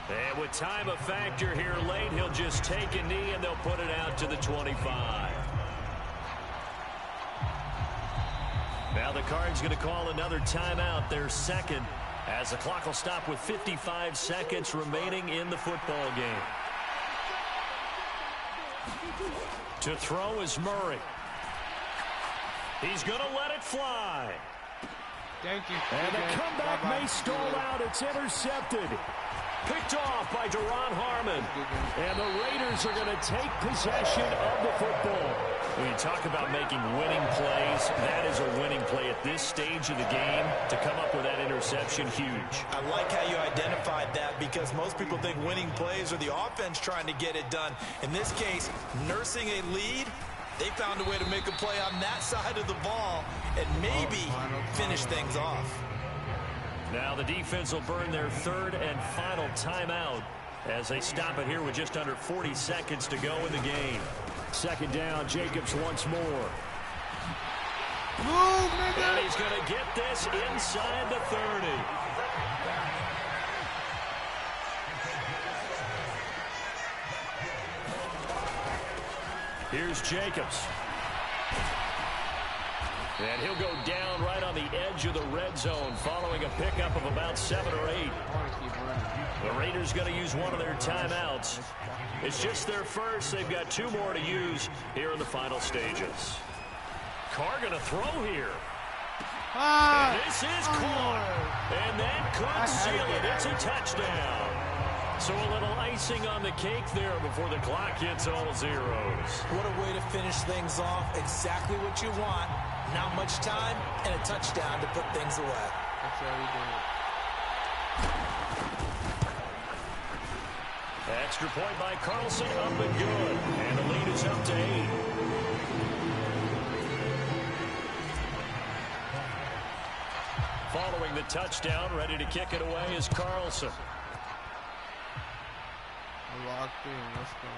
And with time a factor here late, he'll just take a knee, and they'll put it out to the 25. Now the Cards going to call another timeout, their second, as the clock will stop with 55 seconds remaining in the football game. To throw is Murray. He's going to let it fly. Thank you. And the comeback may stall out. It's intercepted. Picked off by Duron Harmon. And the Raiders are going to take possession of the football. When you talk about making winning plays, that is a winning play at this stage of the game. To come up with that interception, huge. I like how you identified that, because most people think winning plays are the offense trying to get it done. In this case, nursing a lead, they found a way to make a play on that side of the ball and maybe finish things off. Now the defense will burn their third and final timeout as they stop it here with just under 40 seconds to go in the game. Second down, Jacobs once more. Move, nigga. And he's going to get this inside the 30. Here's Jacobs. And he'll go down right on the edge of the red zone following a pickup of about 7 or 8. The Raiders going to use one of their timeouts. It's just their first. They've got 2 more to use here in the final stages. Carr going to throw here. And this is caught. And that could seal it. It's a touchdown. So a little icing on the cake there before the clock hits all zeros. What a way to finish things off. Exactly what you want. Not much time and a touchdown to put things away. That's how we do it. Extra point by Carlson, up and good. And the lead is up to 8. Following the touchdown, ready to kick it away is Carlson. Locked in. Let's go.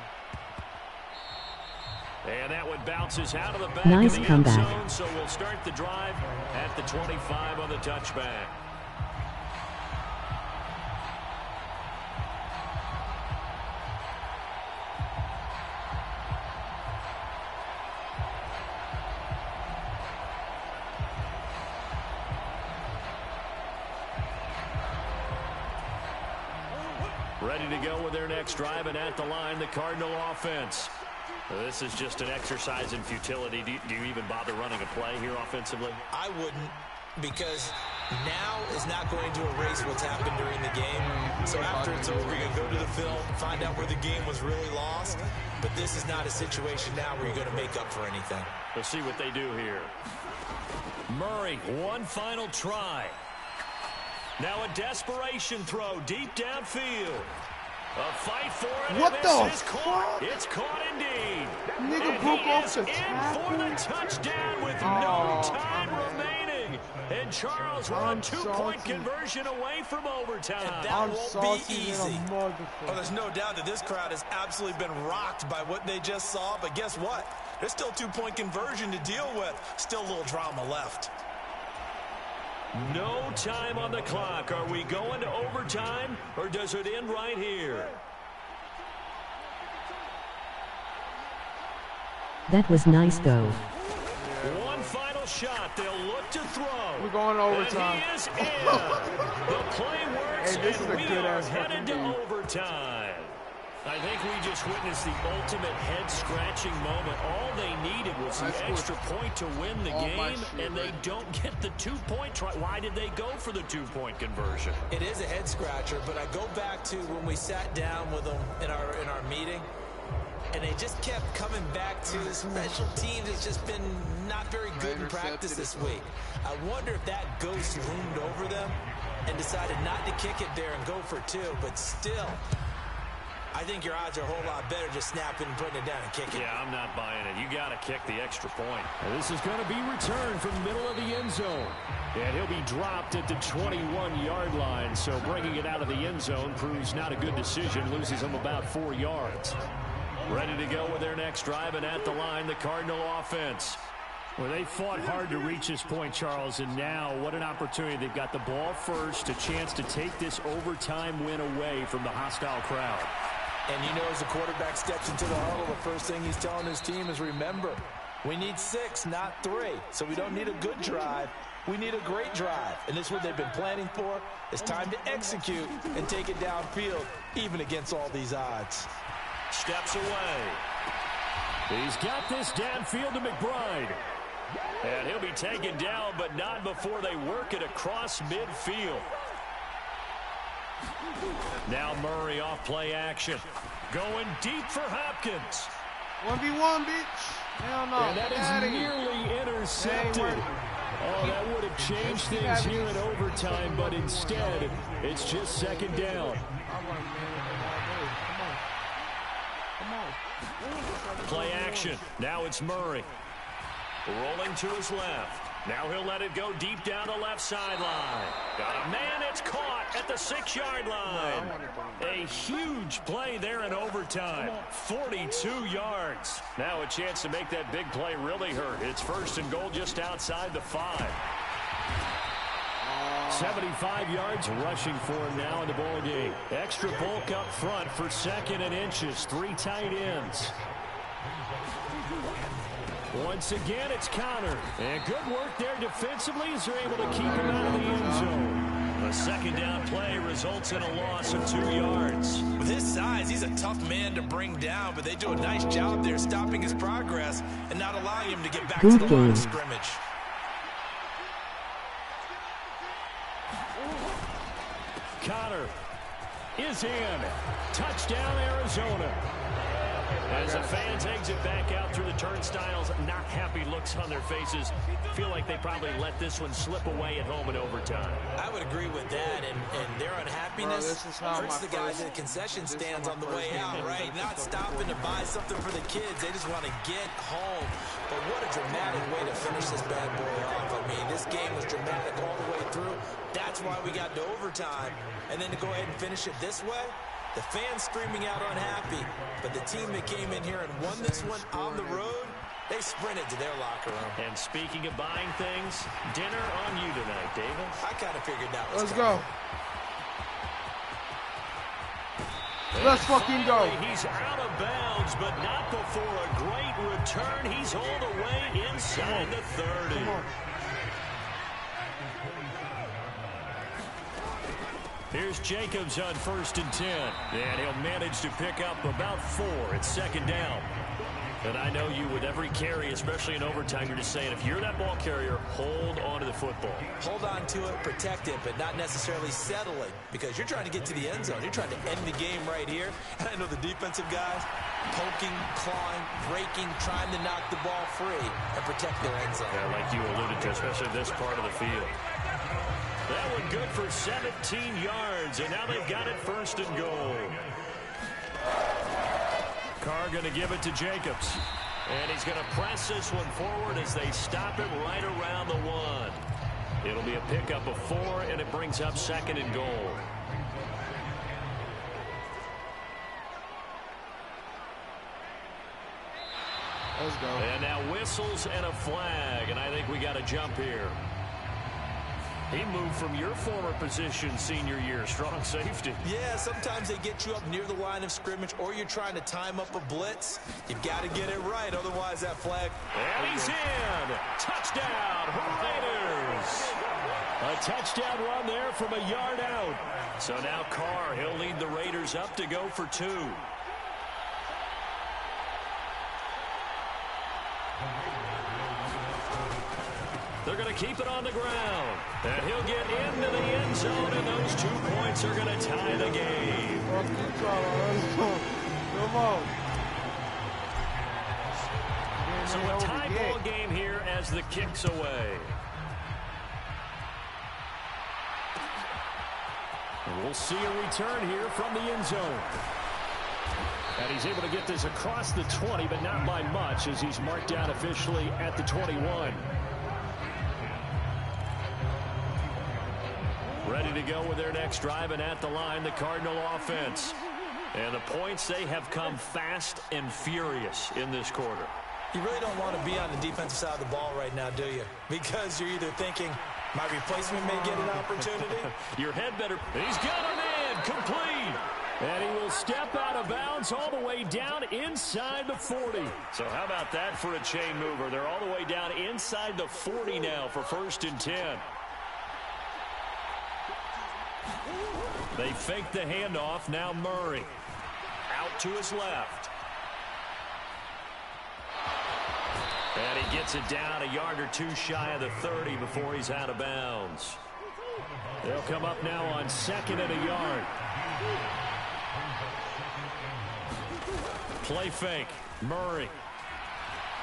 And that one bounces out of the back Nice of the comeback. end zone, so we'll start the drive at the 25 on the touchback. Ready to go with their next drive, and at the line, the Cardinal offense. This is just an exercise in futility. Do you even bother running a play here offensively? I wouldn't, because now is not going to erase what's happened during the game. So after it's over, you're going to go to the film, find out where the game was really lost. But this is not a situation now where you're going to make up for anything. We'll see what they do here. Murray, one final try. Now a desperation throw deep downfield. A fight for it. What the fuck? It's caught indeed. Nigga and broke he off is the in tackle. for the touchdown with no time remaining. And Charles, we're a 2-point conversion away from overtime. And that won't be easy. Oh, there's no doubt that this crowd has absolutely been rocked by what they just saw. But guess what? There's still 2-point conversion to deal with. Still a little drama left. No time on the clock. Are we going to overtime, or does it end right here? That was nice though. One final shot. They'll look to throw. We're going to overtime. And he is in. The play works, Hey, this is a and we good are ass headed to fucking game. overtime. I think we just witnessed the ultimate head-scratching moment. All they needed was the extra point to win the game, and they don't get the 2-point try. Why did they go for the 2-point conversion? It is a head-scratcher, but I go back to when we sat down with them in our meeting, and they just kept coming back to special teams. It's just been not very good in practice this week. I wonder if that ghost loomed over them and decided not to kick it there and go for 2, but still, I think your odds are a whole lot better just snapping and putting it down and kicking. Yeah, I'm not buying it. You got to kick the extra point. And this is going to be returned from the middle of the end zone. And he'll be dropped at the 21-yard line, so bringing it out of the end zone proves not a good decision, loses him about 4 yards. Ready to go with their next drive, and at the line, the Cardinal offense. Well, they fought hard to reach this point, Charles, and now what an opportunity. They've got the ball first, a chance to take this overtime win away from the hostile crowd. And you know, as the quarterback steps into the huddle, the first thing he's telling his team is, remember, we need 6, not 3. So we don't need a good drive. We need a great drive. And this is what they've been planning for. It's time to execute and take it downfield, even against all these odds. Steps away. He's got this downfield to McBride. And he'll be taken down, but not before they work it across midfield. Now Murray off play action. Going deep for Hopkins. 1v1, bitch. Hell no. And that is nearly intercepted. Oh, that would have changed things here in overtime, but instead, it's just second down. Play action. Now it's Murray. Rolling to his left. Now he'll let it go deep down the left sideline. Got a man, it's caught at the 6-yard line. A huge play there in overtime. 42 yards. Now a chance to make that big play really hurt. It's first and goal just outside the 5. 75 yards rushing for him now in the ball game. Extra bulk up front for 2nd and inches. 3 tight ends. Once again, it's Connor. And good work there defensively as they're able to keep him out of the end zone. A second down play results in a loss of 2 yards. With his size, he's a tough man to bring down, but they do a nice job there stopping his progress and not allowing him to get back to the line of scrimmage. Connor is in. Touchdown, Arizona. As the fans exit back out through the turnstiles, not happy looks on their faces. Feel like they probably let this one slip away at home in overtime. I would agree with that, and their unhappiness hurts the guys at the concession stands on the way out, right? Not stopping to buy something for the kids. They just want to get home. But what a dramatic way to finish this bad boy off. I mean, this game was dramatic all the way through. That's why we got to overtime. And then to go ahead and finish it this way, the fans screaming out unhappy, but the team that came in here and won this one on the road, they sprinted to their locker room. And speaking of buying things, dinner on you tonight, Davis. I kind of figured that was Let's go. Let's fucking go. He's out of bounds, but not before a great return. He's all the way inside the 30. Here's Jacobs on 1st and 10. And he'll manage to pick up about 4. It's 2nd down. And I know you with every carry, especially in overtime, you're just saying, if you're that ball carrier, hold on to the football. Hold on to it, protect it, but not necessarily settling, because you're trying to get to the end zone. You're trying to end the game right here. And I know the defensive guys poking, clawing, breaking, trying to knock the ball free and protect their end zone. Yeah, like you alluded to, especially this part of the field. That one good for 17 yards, and now they've got it 1st and goal. Carr going to give it to Jacobs. And he's going to press this one forward as they stop it right around the 1. It'll be a pickup of 4, and it brings up 2nd and goal. Let's go. And now whistles and a flag, and I think we got a jump here. He moved from your former position senior year, strong safety. Yeah, sometimes they get you up near the line of scrimmage, or you're trying to time up a blitz. You've got to get it right, otherwise that flag. And he's in. Touchdown, Raiders. A touchdown run there from a yard out. So now Carr, he'll lead the Raiders up to go for 2. They're going to keep it on the ground. And he'll get into the end zone, and those 2 points are going to tie the game. Come on. So a tie ball game here as the kick's away. And we'll see a return here from the end zone. And he's able to get this across the 20, but not by much, as he's marked down officially at the 21. Ready to go with their next drive, and at the line, the Cardinal offense. And the points, they have come fast and furious in this quarter. You really don't want to be on the defensive side of the ball right now, do you? Because you're either thinking, my replacement may get an opportunity. Your head better. He's got it in. Complete. And he will step out of bounds all the way down inside the 40. So how about that for a chain mover? They're all the way down inside the 40 now for 1st and 10. They fake the handoff. Now Murray. Out to his left. And he gets it down a yard or two shy of the 30 before he's out of bounds. They'll come up now on 2nd and a yard. Play fake. Murray.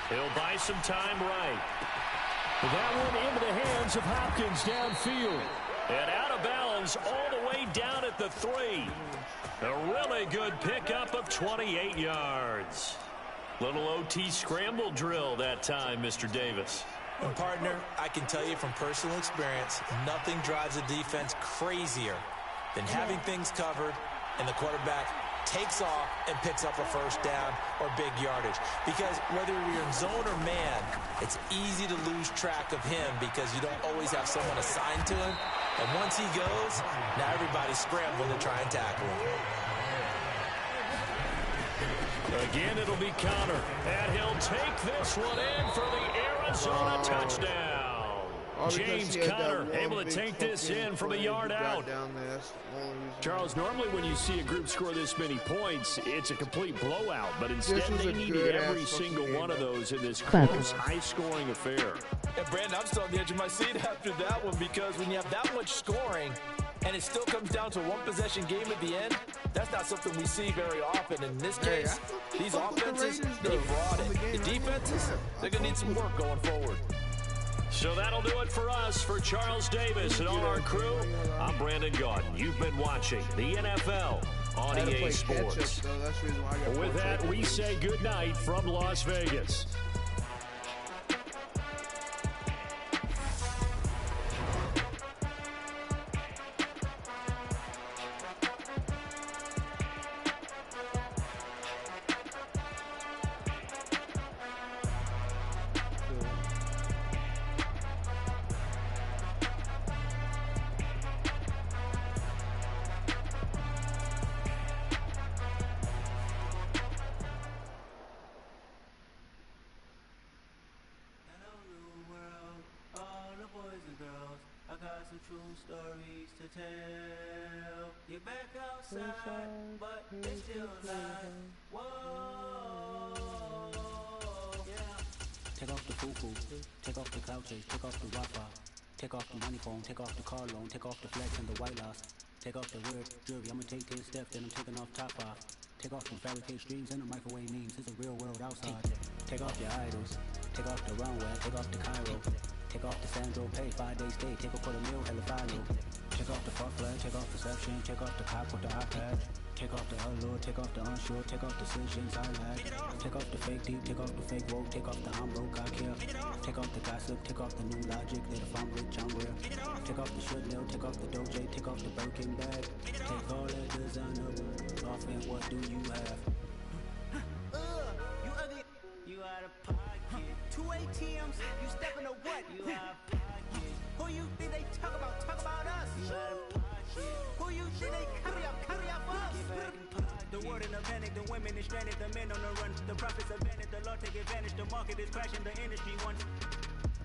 He'll buy some time right. That one into the hands of Hopkins downfield. And out of bounds all the way down at the 3. A really good pickup of 28 yards. Little OT scramble drill that time, Mr. Davis. And partner, I can tell you from personal experience, nothing drives a defense crazier than having things covered and the quarterback takes off and picks up a 1st down or big yardage. Because whether you're in zone or man, it's easy to lose track of him because you don't always have someone assigned to him. And once he goes, now everybody's scrambling to try and tackle him. Again, it'll be Connor. And he'll take this one in for the Arizona touchdown. James Conner able to take this in from a yard out. Charles, normally when you see a group score this many points, it's a complete blowout. But instead, they needed every single one of those in this close, high-scoring affair. And Brandon, I'm still on the edge of my seat after that one because when you have that much scoring and it still comes down to a one-possession game at the end, that's not something we see very often. In this case, these offenses, they brought it. The defenses, they're going to need some work going forward. So that'll do it for us. For Charles Davis and all our crew, I'm Brandon Gaudin. You've been watching the NFL on EA Sports. With that, we say good night from Las Vegas. Stories to tell. You're back outside, but it's still alive. Whoa, yeah. Take off the foo-foo, take off the cloud chase, take off the Wi-Fi, take off the money phone, take off the car loan, take off the flex and the white loss, take off the weird jewelry. I'ma take 10 steps, then I'm taking off top 5. Take off the fabricate streams and the microwave memes. It's a real world outside. Take off your idols, take off the runway, take off the Cairo. Take off the Sandro pay, 5 days stay, take a $250,000, hella follow. Take off the fuck flag, take off perception, take off the cop with the iPad. Take off the allure, take off the unsure, take off decisions I lack. Take off the fake deep, take off the fake woke, take off the I'm broke, I care. Take off the gossip, take off the new logic, that if I'm rich, I'm real. Take off the should know, take off the doje, take off the Birkin bag. Take all that designer off and what do you have? You ugly. You out of pocket. 2 ATMs, you stepping to what? You out of pocket. Who you think they talk about? Talk about us. You out of pocket. Who you think they carry up for us? The world in a panic, the women is stranded, the men on the run. The profits are vanished, the law take advantage. The market is crashing, the industry wants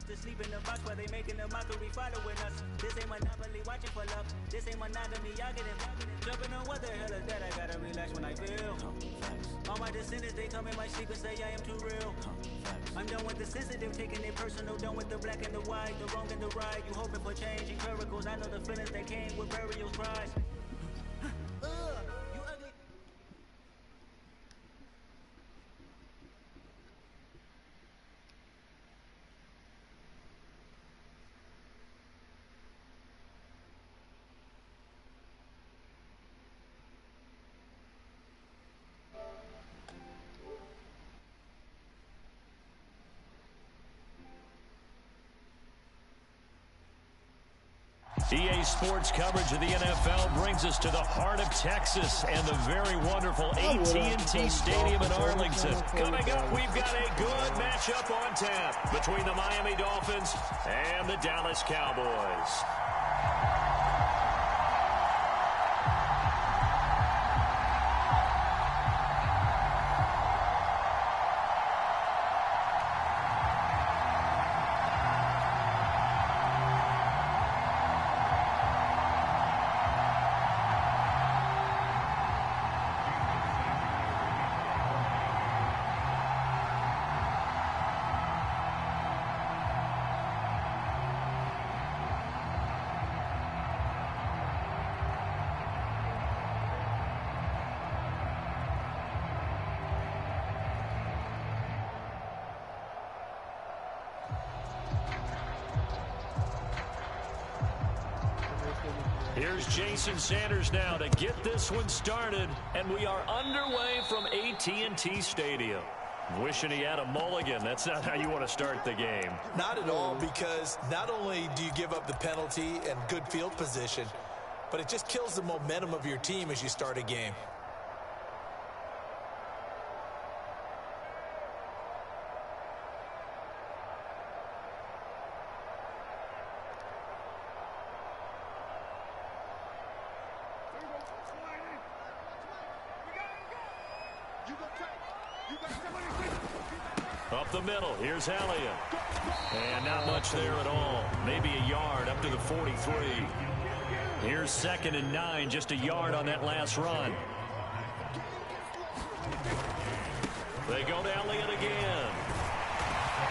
to sleep in the box while they making a mockery following us. This ain't monopoly, watching for love. This ain't monogamy, y'all get it. Jumping on what the hell is that? I gotta relax when I feel. All my descendants, they come in my sleep and say I am too real. I'm done with the sensitive, taking it personal. Done with the black and the white, the wrong and the right. You hoping for change and miracles. I know the feelings that came with burial cries. You ugly. EA Sports coverage of the NFL brings us to the heart of Texas and the very wonderful AT&T Stadium in Arlington. Coming up, we've got a good matchup on tap between the Miami Dolphins and the Dallas Cowboys. Here's Jason Sanders now to get this one started, and we are underway from AT&T Stadium. Wishing he had a mulligan. That's not how you want to start the game. Not at all, because not only do you give up the penalty and good field position, but it just kills the momentum of your team as you start a game. Up the middle, here's Elliott. And not much there at all. Maybe a yard up to the 43. Here's 2nd and 9, just a yard on that last run. They go to Elliott again.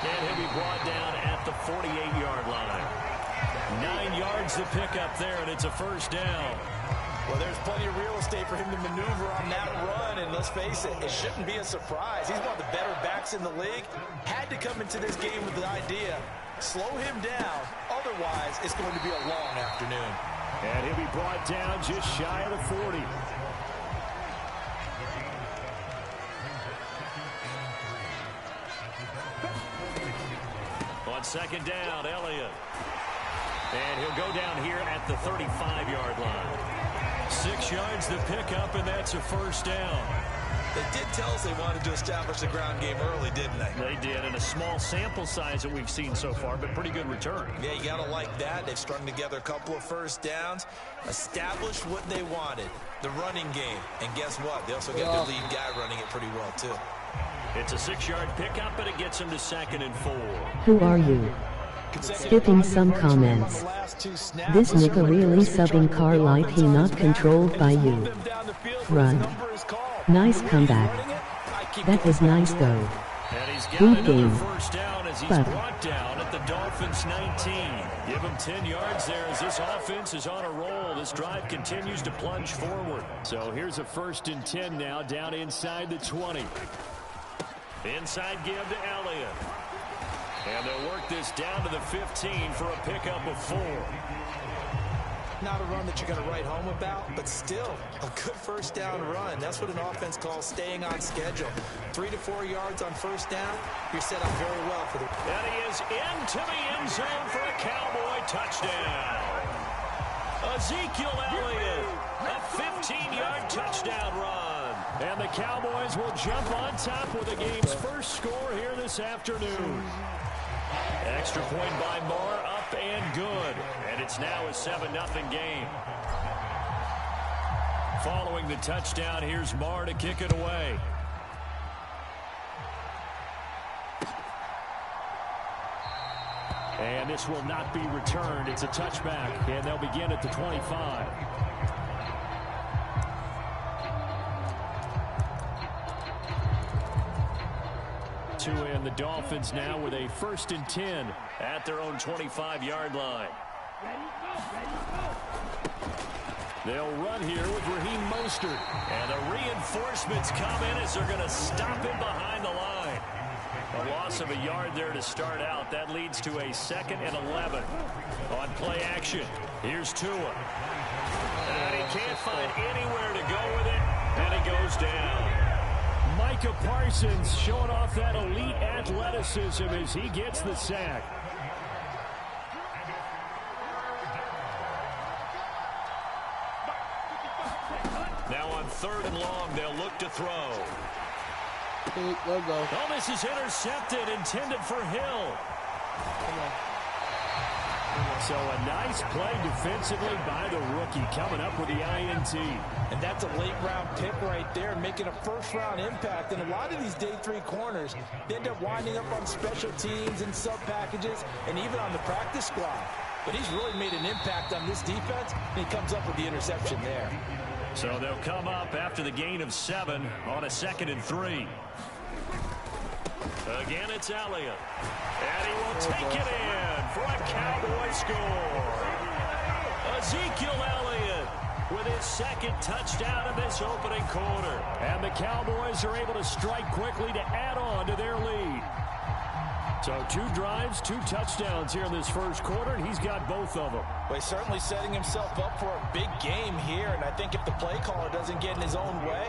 And he'll be brought down at the 48-yard line. 9 yards to pick up there, and it's a first down. Well, there's plenty of real estate for him to maneuver on that run, and let's face it, it shouldn't be a surprise. He's one of the better backs in the league. Had to come into this game with the idea, slow him down, otherwise it's going to be a long afternoon. And he'll be brought down just shy of the 40. On 2nd down, Elliott. And he'll go down here at the 35-yard line. 6 yards to pick up, and that's a first down. They did tell us they wanted to establish the ground game early, didn't they? They did, in a small sample size that we've seen so far, but pretty good return. Yeah, you got to like that. They've strung together a couple of first downs, established what they wanted, the running game. And guess what? They also got their lead guy running it pretty well, too. It's a 6-yard pickup, and it gets him to 2nd and 4. Who are you? Skipping some comments. This nigga really subbing car like he not controlled by you. Run. Nice comeback. That was nice though. Good game. First down as he's brought down at the Dolphins 19. Give him 10 yards there as this offense is on a roll. This drive continues to plunge forward. So here's a 1st and 10 now down inside the 20. Inside give to Elliott. And they'll work this down to the 15 for a pickup of 4. Not a run that you're going to write home about, but still a good first down run. That's what an offense calls staying on schedule. 3 to 4 yards on first down, you're set up very well for the... And he is into the end zone for a Cowboy touchdown. Ezekiel Elliott, a 15-yard touchdown run. And the Cowboys will jump on top with the game's first score here this afternoon. Extra point by Moore, up and good. And it's now a 7-0 game. Following the touchdown, here's Moore to kick it away. And this will not be returned. It's a touchback, and they'll begin at the 25. And the Dolphins now with a 1st and 10 at their own 25-yard line. They'll run here with Raheem Mostert. And the reinforcements come in as they're going to stop him behind the line. A loss of a yard there to start out. That leads to a 2nd and 11 on play action. Here's Tua. And he can't find anywhere to go with it, and it goes down. Micah Parsons showing off that elite athleticism as he gets the sack. 3rd and long. They'll look to throw. Let's go. Oh, this is intercepted, intended for Hill. Come on. So a nice play defensively by the rookie, coming up with the INT. And that's a late-round pick right there, making a first-round impact. And a lot of these day 3 corners, they end up winding up on special teams and sub-packages and even on the practice squad. But he's really made an impact on this defense, and he comes up with the interception there. So they'll come up after the gain of 7 on a 2nd and 3. Again, it's Elliott. And he will take it in for a Cowboy score. Ezekiel Elliott with his 2nd touchdown in this opening quarter. And the Cowboys are able to strike quickly to add on to their lead. So 2 drives, 2 touchdowns here in this first quarter, and he's got both of them. Well, he's certainly setting himself up for a big game here, and I think if the play caller doesn't get in his own way,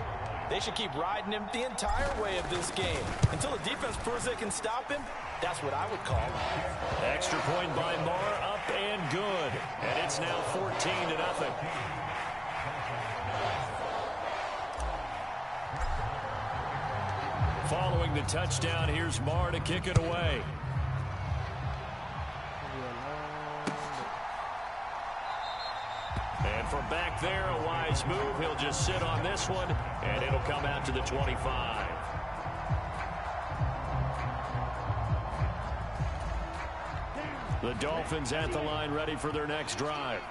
they should keep riding him the entire way of this game. Until the defense proves they can stop him, that's what I would call it. Extra point by Marr, up and good. And it's now 14-0. Following the touchdown, here's Marr to kick it away. And from back there, a wise move. He'll just sit on this one, and it'll come out to the 25. The Dolphins at the line, ready for their next drive.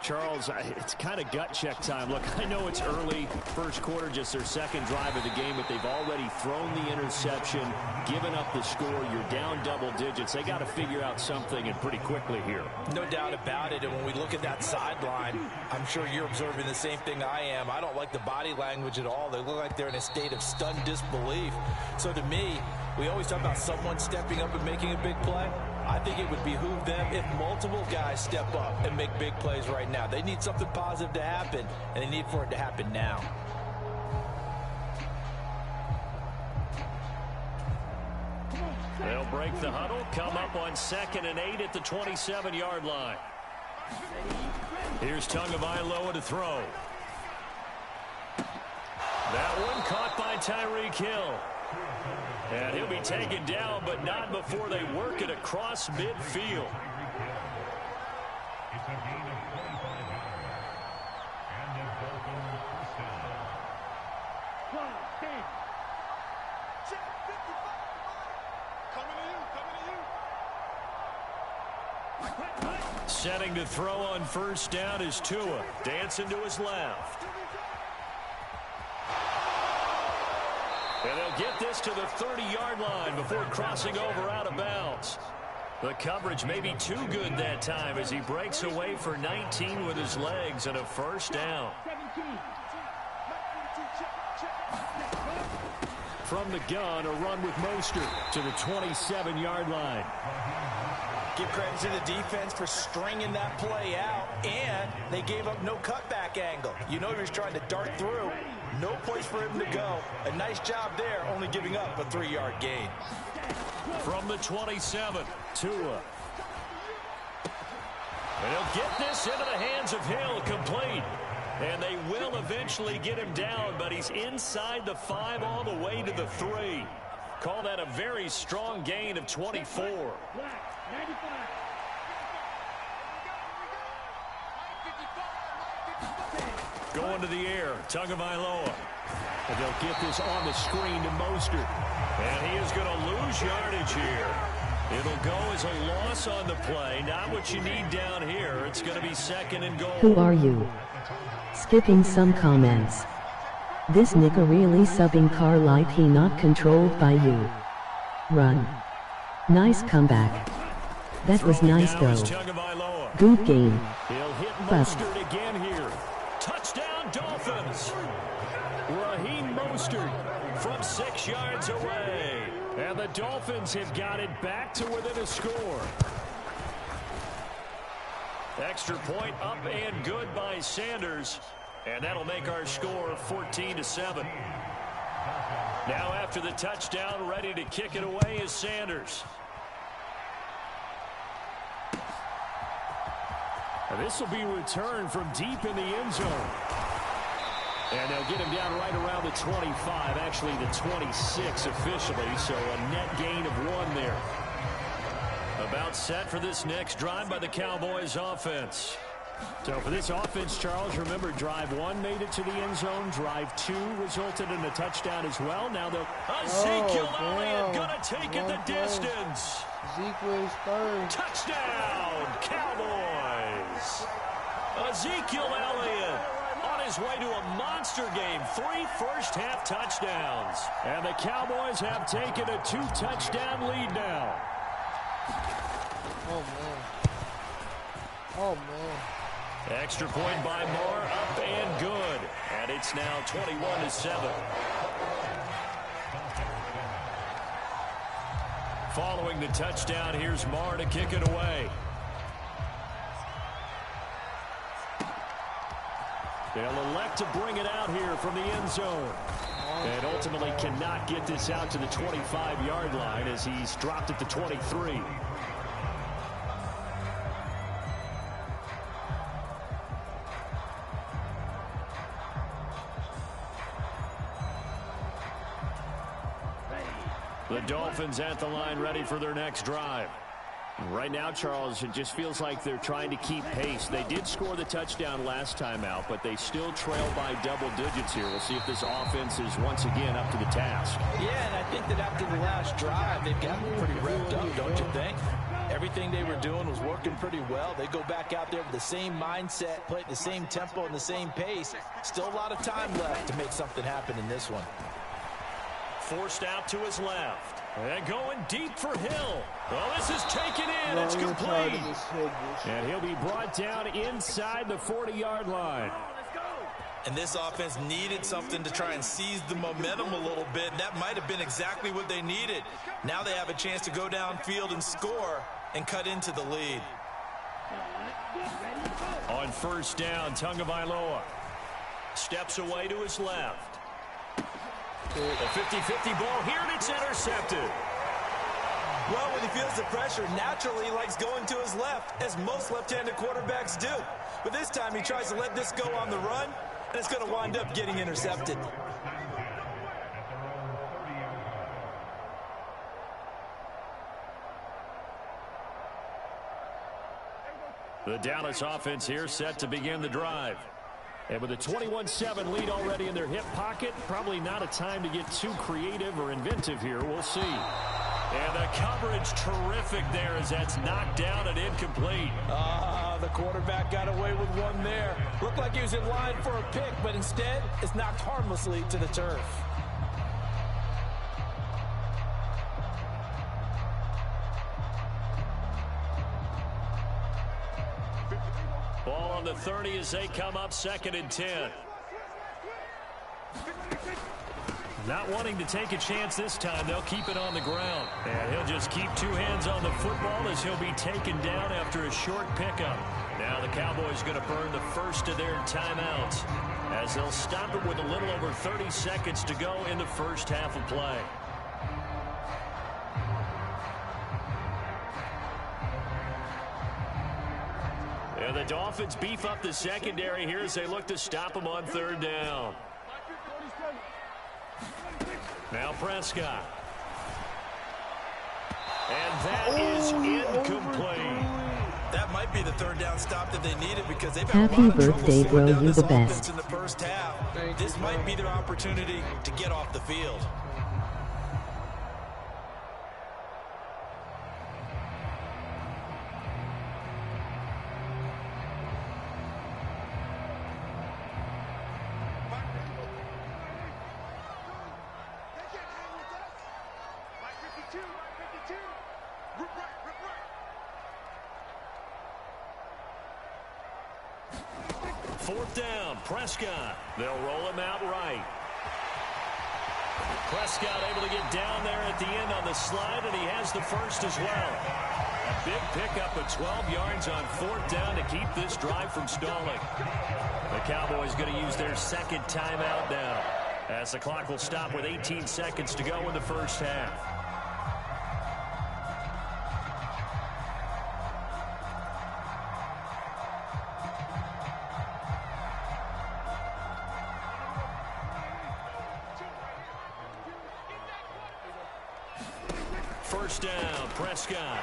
Charles, it's kind of gut check time. Look, I know it's early, first quarter, just their 2nd drive of the game, but they've already thrown the interception, given up the score. You're down double digits. They got to figure out something, and pretty quickly here. No doubt about it, and when we look at that sideline, I'm sure you're observing the same thing I am. I don't like the body language at all. They look like they're in a state of stunned disbelief. So to me, we always talk about someone stepping up and making a big play. I think it would behoove them if multiple guys step up and make big plays right now. They need something positive to happen, and they need for it to happen now. They'll break the huddle, come up on 2nd and 8 at the 27-yard line. Here's Tagovailoa to throw. That one caught by Tyreek Hill. And he'll be taken down, but not before they work it across midfield. Setting to throw on 1st down is Tua. Dancing to his left. And they'll get this to the 30-yard line before crossing over out of bounds. The coverage may be too good that time as he breaks away for 19 with his legs and a 1st down. From the gun, a run with Mostert to the 27-yard line. Give credit to the defense for stringing that play out, and they gave up no cutback angle. You know he was trying to dart through. No place for him to go. A nice job there, only giving up a 3-yard gain. From the 27, Tua. And he'll get this into the hands of Hill, complete. And they will eventually get him down, but he's inside the 5 all the way to the 3. Call that a very strong gain of 24. Going to the air, Tagovailoa. And they'll get this on the screen to Mostert. And he is going to lose yardage here. It'll go as a loss on the play. Not what you need down here. It's going to be 2nd and goal. Who are you? Skipping some comments. This nigga really subbing car like he not controlled by you. Run. Nice comeback. That was nice though. Good game. He'll hit Bust. Mostert again here. Touchdown Dolphins. Raheem Mostert from 6 yards away. And the Dolphins have got it back to within a score. Extra point up and good by Sanders. And that'll make our score 14-7. Now after the touchdown, ready to kick it away is Sanders. And this will be returned from deep in the end zone. And they'll get him down right around the 25, actually the 26 officially, so a net gain of 1 there. About set for this next drive by the Cowboys offense. So for this offense, Charles, remember, drive 1 made it to the end zone. Drive 2 resulted in a touchdown as well. Now the Ezekiel Elliott going to take it the distance. Zeke with his third. Touchdown, Cowboys. Ezekiel Elliott on his way to a monster game. 3 first-half touchdowns. And the Cowboys have taken a 2-touchdown lead now. Oh, man. Oh, man. Extra point by Moore, up and good. And it's now 21-7. Following the touchdown, here's Moore to kick it away. They'll elect to bring it out here from the end zone. And ultimately cannot get this out to the 25-yard line as he's dropped at the 23. The Dolphins at the line ready for their next drive. Right now, Charles, it just feels like they're trying to keep pace. They did score the touchdown last time out, but they still trail by double digits here. We'll see if this offense is once again up to the task. Yeah, and I think that after the last drive, they've gotten pretty revved up, don't you think? Everything they were doing was working pretty well. They go back out there with the same mindset, play at the same tempo and the same pace. Still a lot of time left to make something happen in this one. Forced out to his left. And going deep for Hill. Well, this is taken in. It's complete. And he'll be brought down inside the 40-yard line. And this offense needed something to try and seize the momentum a little bit. That might have been exactly what they needed. Now they have a chance to go downfield and score and cut into the lead. On first down, Tagovailoa steps away to his left. A 50-50 ball here, and it's intercepted. Well, when he feels the pressure, naturally he likes going to his left, as most left-handed quarterbacks do. But this time he tries to let this go on the run, and it's going to wind up getting intercepted. The Dallas offense here set to begin the drive. And with a 21-7 lead already in their hip pocket, probably not a time to get too creative or inventive here. We'll see. And the coverage terrific there as that's knocked down and incomplete. The quarterback got away with one there. Looked like he was in line for a pick, but instead it's knocked harmlessly to the turf. Ball on the 30 as they come up 2nd and 10. Not wanting to take a chance this time, they'll keep it on the ground. And he'll just keep 2 hands on the football as he'll be taken down after a short pickup. Now the Cowboys going to burn the first of their timeouts as they'll stop it with a little over 30 seconds to go in the first half of play. And the Dolphins beef up the secondary here as they look to stop them on 3rd down. Now Prescott. And that is incomplete. That might be the 3rd down stop that they needed because they've had Happy a lot of birthday, trouble bro, slowing down you this the offense best. in the first half. This might be their opportunity to get off the field. Fourth down, Prescott. They'll roll him out right. Prescott able to get down there at the end on the slide, and he has the first as well. A big pickup of 12 yards on 4th down to keep this drive from stalling. The Cowboys going to use their 2nd timeout now, as the clock will stop with 18 seconds to go in the first half. first down. Prescott.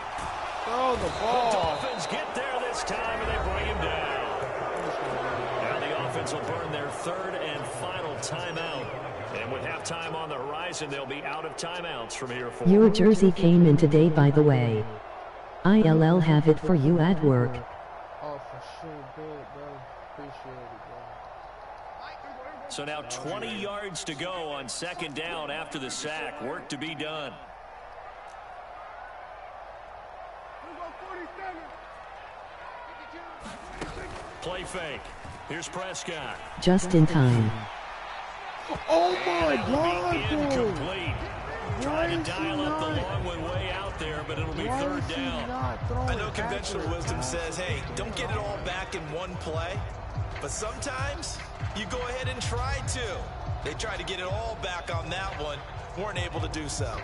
Throw the ball. The Dolphins get there this time, and they bring him down. Now the offense will burn their third and final timeout. And with halftime on the horizon, they'll be out of timeouts from here forward. Your jersey came in today, by the way. ILL have it for you at work. Oh, for sure. Good, bro. Appreciate it, bro. So now 20 yards to go on second down after the sack. Work to be done. Play fake. Here's Prescott. Just in time. Oh my God, incomplete. Trying to dial up the long one way out there, but it'll be third down. I know conventional wisdom says, hey, don't get it all back in one play. But sometimes you go ahead and try to. They tried to get it all back on that one. Weren't able to do so.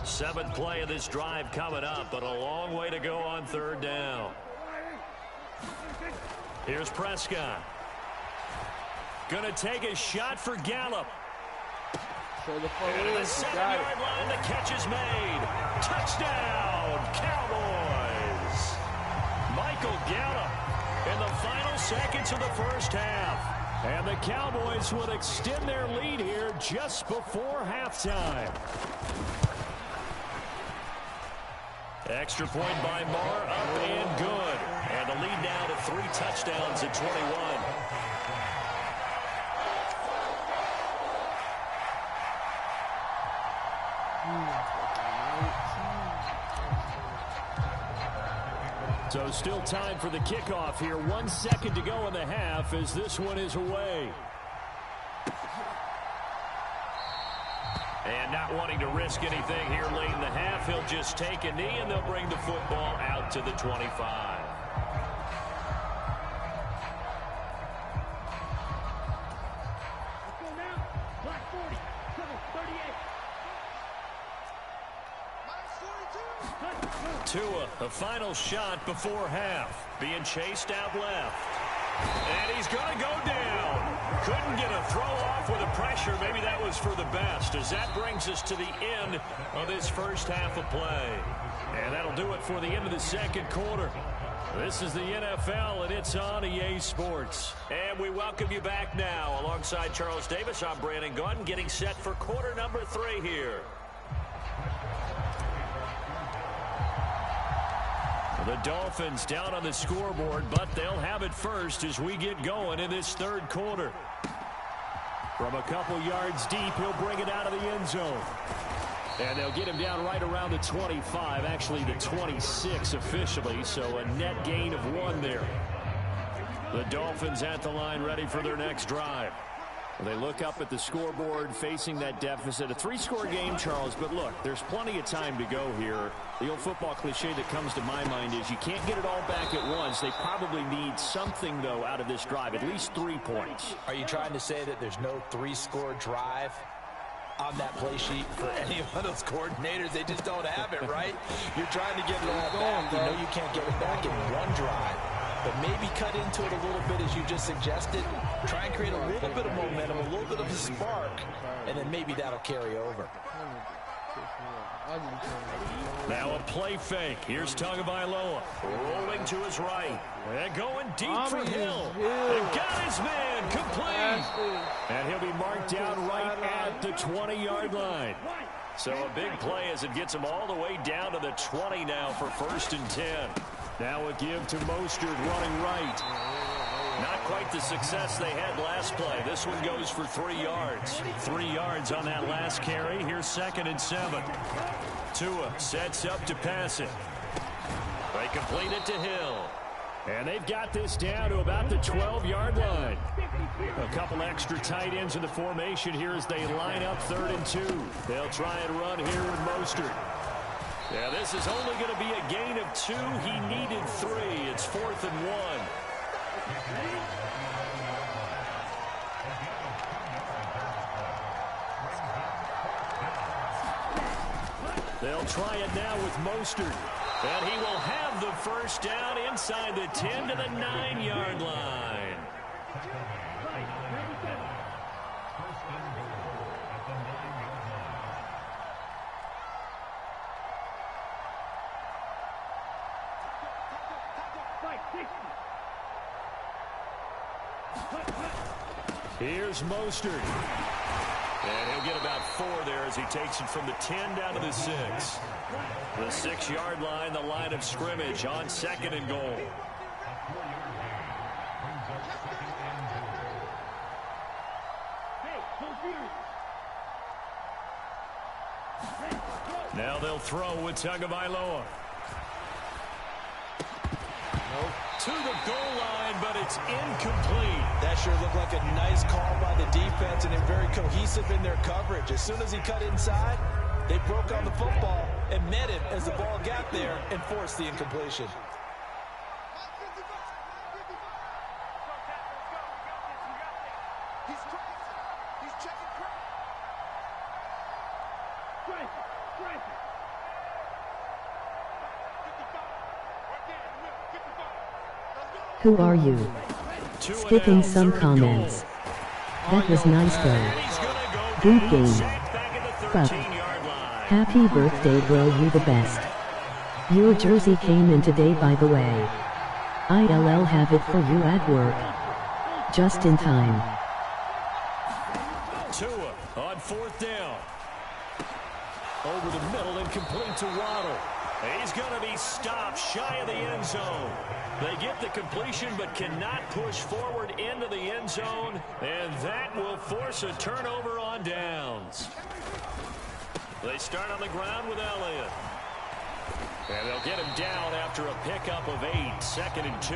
Seventh play of this drive coming up, but a long way to go on third down. Here's Prescott. Gonna take a shot for Gallup. So the and the 7-yard line, the catch is made. Touchdown, Cowboys. Michael Gallup in the final seconds of the first half. And the Cowboys will extend their lead here just before halftime. Extra point by Marr, up and good. And the lead now to 3 touchdowns at 21. So still time for the kickoff here. 1 second to go in the half as this one is away. And not wanting to risk anything here late in the half, he'll just take a knee and they'll bring the football out to the 25. Tua, a final shot before half. Being chased out left. And he's going to go down. Couldn't get a throw off with the pressure. Maybe that was for the best, as that brings us to the end of this first half of play. And that'll do it for the end of the second quarter. This is the NFL, and it's on EA Sports. And we welcome you back now. Alongside Charles Davis, I'm Brandon Gunn, getting set for quarter number 3 here. The Dolphins down on the scoreboard, but they'll have it first as we get going in this third quarter. From a couple yards deep, he'll bring it out of the end zone. And they'll get him down right around the 25, actually the 26 officially, so a net gain of 1 there. The Dolphins at the line ready for their next drive. They look up at the scoreboard facing that deficit. A 3-score game, Charles, but look, there's plenty of time to go here. The old football cliche that comes to my mind is you can't get it all back at once. They probably need something, though, out of this drive, at least 3 points. Are you trying to say that there's no 3-score drive on that play sheet for any of those coordinators? They just don't have it, right? You're trying to get it all back. You know you can't get it back in one drive. But maybe cut into it a little bit, as you just suggested. Try and create a little bit of momentum, a little bit of a spark, and then maybe that'll carry over. Now a play fake. Here's Tagovailoa rolling to his right. And going deep for Hill. And got his man complete. And he'll be marked down right at the 20-yard line. So a big play as it gets him all the way down to the 20 now for 1st and 10. Now a give to Mostert running right. Not quite the success they had last play. This one goes for 3 yards. 3 yards on that last carry. Here's 2nd and 7. Tua sets up to pass it. They complete it to Hill. And they've got this down to about the 12-yard line. A couple extra tight ends in the formation here as they line up 3rd and 2. They'll try and run here with Mostert. Yeah, this is only going to be a gain of 2. He needed 3. It's 4th and 1. They'll try it now with Mostert. And he will have the first down inside the 10 to the 9-yard line. Here's Mostert. And he'll get about 4 there as he takes it from the 10 down to the 6. The 6-yard line, the line of scrimmage on 2nd and goal. Now they'll throw with Tagovailoa. To the goal line, but it's incomplete. That sure looked like a nice call by the defense, and they're very cohesive in their coverage. As soon as he cut inside, they broke on the football and met him as the ball got there and forced the incompletion. Who are you? Skipping some comments. That was nice though. Good game. Fuck. Happy birthday bro, you the best. Your jersey came in today by the way. ILL have it for you at work. Just in time. Tua on 4th down. Over the middle and complete to Waddle. He's going to be stopped shy of the end zone. They get the completion but cannot push forward into the end zone, and that will force a turnover on downs. They start on the ground with Elliott. And they'll get him down after a pickup of 8, 2nd and 2.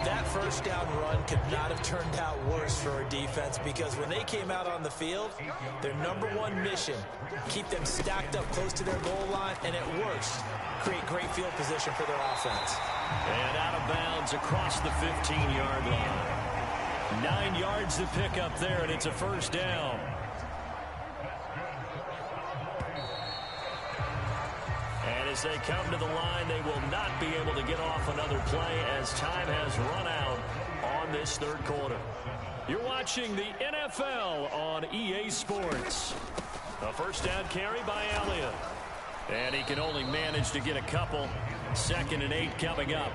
That first down run could not have turned out worse for our defense, because when they came out on the field, their #1 mission, keep them stacked up close to their goal line, and at worst, create great field position for their offense. And out of bounds across the 15-yard line. 9 yards to pick up there, and it's a first down. And as they come to the line, they will not be able to get off another play as time has run out on this 3rd quarter. You're watching the NFL on EA Sports. A first down carry by Elliott. And he can only manage to get a couple. 2nd and 8 coming up.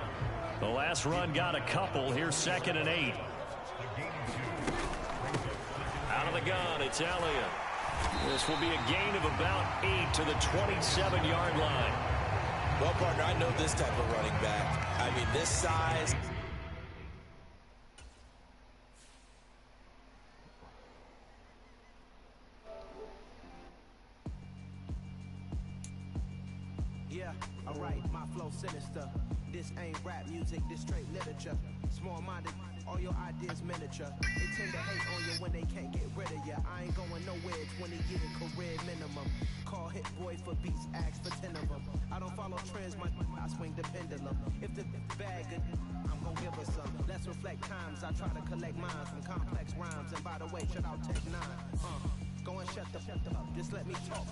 The last run got a couple. Here's 2nd and 8. Out of the gun, it's Elliott. This will be a gain of about 8 to the 27-yard line. Well, partner, I know this type of running back. I mean, this size. Yeah, alright, my flow sinister. This ain't rap music, this straight literature. Small-minded, all your ideas miniature. They tend to hate on you when they can't get rid of you. I ain't going nowhere, 20-year career minimum. Call hit boy for beats, ask for 10 of them. I don't follow trends, I swing the pendulum. If the bag good, I'm gonna give her some. Let's reflect times, I try to collect minds from complex rhymes. And by the way, shout out Tech 9. Go and shut the up, just let me talk.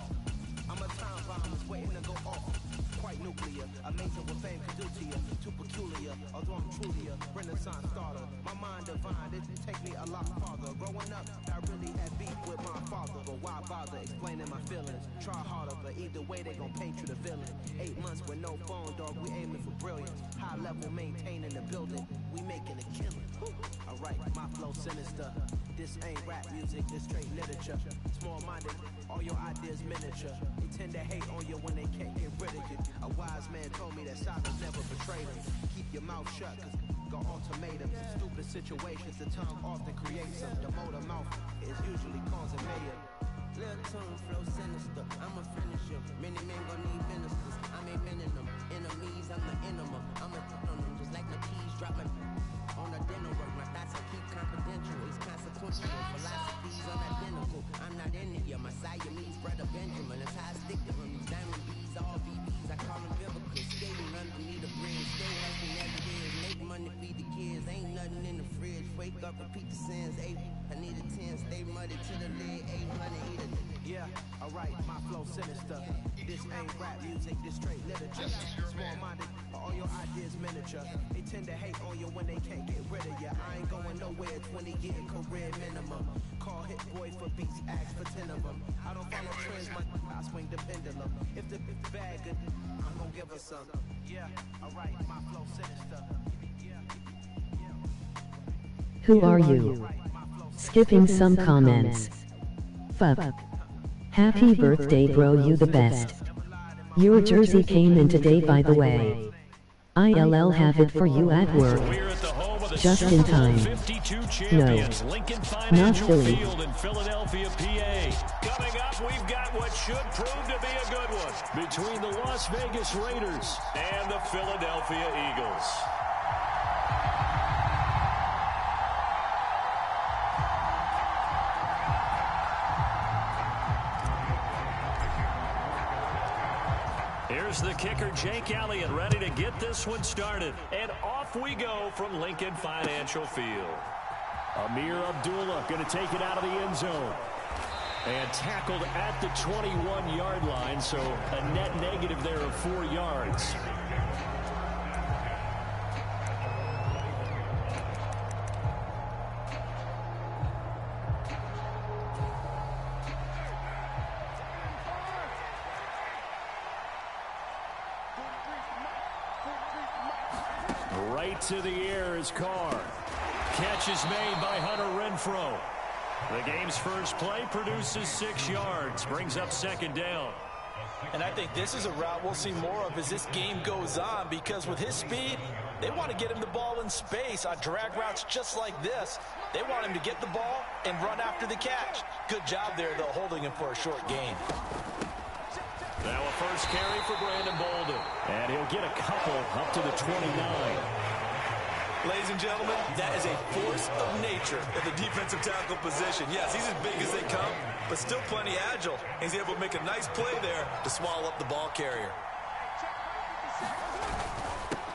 I'm a time bomb, it's waiting to go off. Quite nuclear, amazing what fame can do to you. Too peculiar, although I'm truly a renaissance starter. My mind divine, it take me a lot farther. Growing up, I really had beef with my father. But why bother explaining my feelings? Try harder, but either way they gon' paint you the villain. 8 months with no phone, dog, we aiming for brilliance. High level, maintaining the building, we making a killing. Alright, my flow sinister. This ain't rap music, this straight literature. Small-minded, all your ideas miniature. They tend to hate on you when they can't get rid of you. A wise man told me that silence never betrayed him. Keep your mouth shut, cause got ultimatums. Stupid situations, the tongue often creates them. The motor mouth is usually causing mayhem. Little tune, flow sinister, I'ma finish him. Many men gon' need ministers, I'm a men in them. Enemies, I'm the enema. I'ma on them just like the keys dropping on a dinner work. My thoughts I keep confidential, it's consequential. Philosophies unidentical, I'm not in it, yeah. My Siamese brother Benjamin, that's how I stick to him. These diamond bees, all BBs, I call them biblical. Skating underneath the bridge, stay hustling every day. Make money, feed the kids, ain't nothing in the fridge. Wake up, repeat the sins, 8, I need a 10, stay muddy to the lid, 800, eat it. Yeah, alright, my flow sinister. This ain't rap music, this straight literature. Small-minded, all your ideas miniature. They tend to hate on you when they can't get rid of you. I ain't going nowhere, 20-year career minimum. Call hit boy for beats, ask for 10 of them. I don't follow trends, I swing the pendulum. If the bag good, I'm gonna give her some. Yeah, alright, my flow sinister. Who are you? Skipping some comments. Fuck. Happy birthday, bro, you the best. Your jersey came in today, by the way. ILL have it for you at work. Just in time. No. Not Philly. In Philadelphia, PA. Coming up, we've got what should prove to be a good one between the Las Vegas Raiders and the Philadelphia Eagles. Here's the kicker, Jake Elliott, ready to get this one started. And off we go from Lincoln Financial Field. Amir Abdullah going to take it out of the end zone. And tackled at the 21-yard line, so a net negative there of 4 yards. Right to the air is Carr. Catch is made by Hunter Renfrow. The game's first play produces 6 yards, brings up second down. And I think this is a route we'll see more of as this game goes on, because with his speed, they want to get him the ball in space on drag routes just like this. They want him to get the ball and run after the catch. Good job there, though, holding him for a short gain. Now a first carry for Brandon Bolden. And he'll get a couple up to the 29. Ladies and gentlemen, that is a force of nature in the defensive tackle position. Yes, he's as big as they come, but still plenty agile. He's able to make a nice play there to swallow up the ball carrier.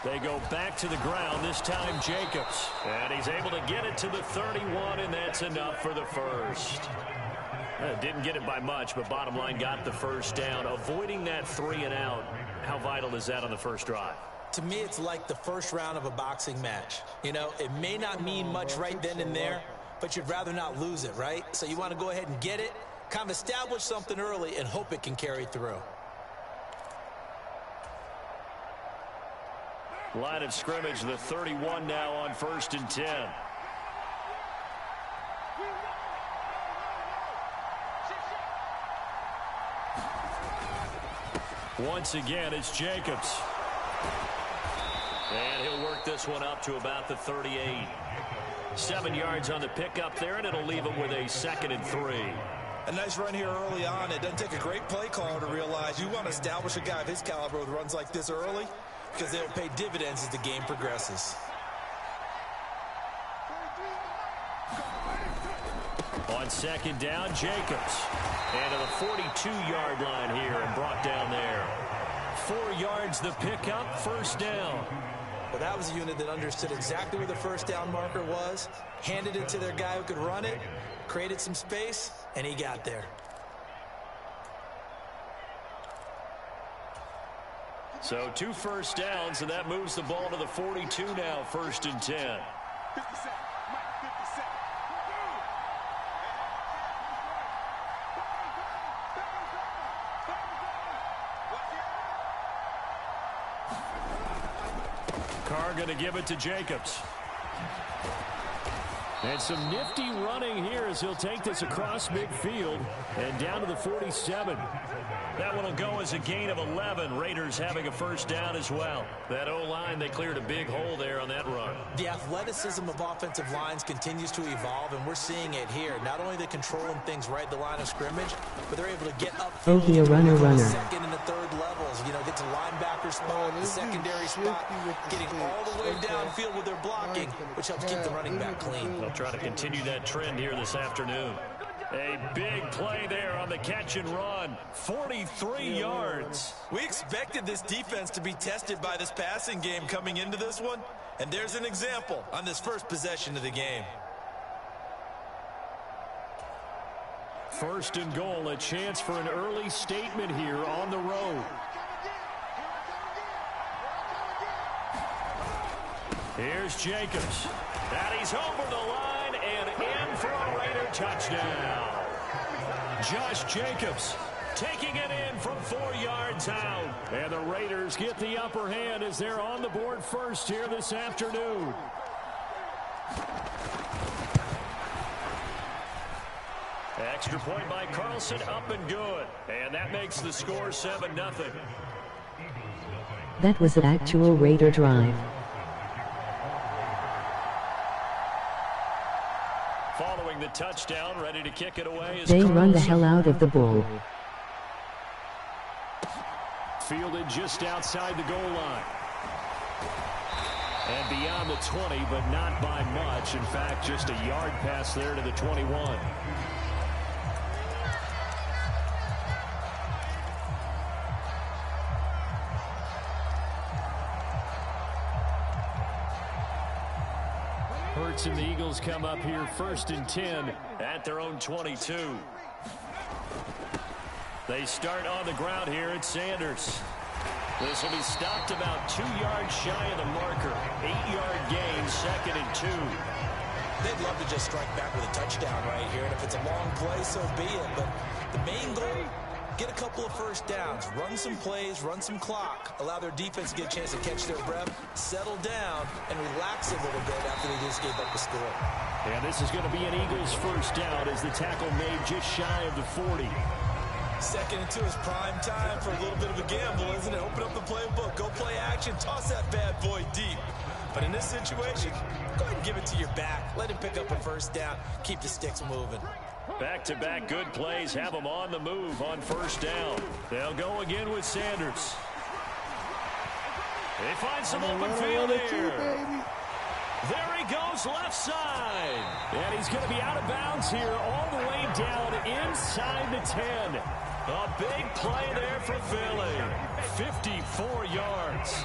They go back to the ground, this time Jacobs. And he's able to get it to the 31, and that's enough for the first. Didn't get it by much, but bottom line got the first down. Avoiding that 3 and out, how vital is that on the first drive? To me, it's like the first round of a boxing match. You know, it may not mean much right then and there, but you'd rather not lose it, right? So you want to go ahead and get it, kind of establish something early, and hope it can carry through. Line of scrimmage, the 31 now on 1st and 10. Once again, it's Jacobs. And he'll work this one up to about the 38. 7 yards on the pickup there, and it'll leave him with a 2nd and 3. A nice run here early on. It doesn't take a great play caller to realize you want to establish a guy of his caliber with runs like this early, because they'll pay dividends as the game progresses. On 2nd down, Jacobs. And to the 42-yard line here and brought down there. 4 yards the pickup, 1st down. But that was a unit that understood exactly where the first down marker was, handed it to their guy who could run it, created some space, and he got there. So 2 first downs, and that moves the ball to the 42 now, 1st and 10. Carr going to give it to Jacobs. And some nifty running here as he'll take this across midfield and down to the 47. That one will go as a gain of 11. Raiders having a 1st down as well. That O-line, they cleared a big hole there on that run. The athleticism of offensive lines continues to evolve, and we're seeing it here. Not only are they controlling things right at the line of scrimmage, but they're able to get up. Oh, he a runner. Second and the third levels, you know, get to linebacker spot, the secondary spot, getting all the way downfield with their blocking, which helps keep the running back clean. They'll try to continue that trend here this afternoon. A big play there on the catch and run. 43 yards. We expected this defense to be tested by this passing game coming into this one, and there's an example on this first possession of the game. 1st and goal, a chance for an early statement here on the road. Here's Jacobs. And he's over the line and in for a Raider touchdown. Josh Jacobs taking it in from 4 yards out. And the Raiders get the upper hand as they're on the board first here this afternoon. Extra point by Carlson, up and good. And that makes the score 7-0. That was an actual Raider drive. Following the touchdown, ready to kick it away is They Carlson. run the hell out of the ball. Fielded just outside the goal line. And beyond the 20, but not by much. In fact, just a yard pass there to the 21. Hurts and the Eagles come up here 1st and 10 at their own 22. They start on the ground here at Sanders. This will be stopped about 2 yards shy of the marker. 8-yard gain, 2nd and 2. They'd love to just strike back with a touchdown right here, and if it's a long play, so be it. But the main goal, get a couple of first downs, run some plays, run some clock, allow their defense to get a chance to catch their breath, settle down, and relax a little bit after they just gave up the score. And this is going to be an Eagles first down as the tackle made just shy of the 40. 2nd and 2 is prime time for a little bit of a gamble, isn't it? Open up the playbook, go play action, toss that bad boy deep. But in this situation, go ahead and give it to your back. Let him pick up a first down, keep the sticks moving. Back-to-back good plays have them on the move on first down. They'll go again with Sanders. They find some open field here. There he goes left side. And he's going to be out of bounds here all the way down inside the 10. A big play there for Philly. 54 yards.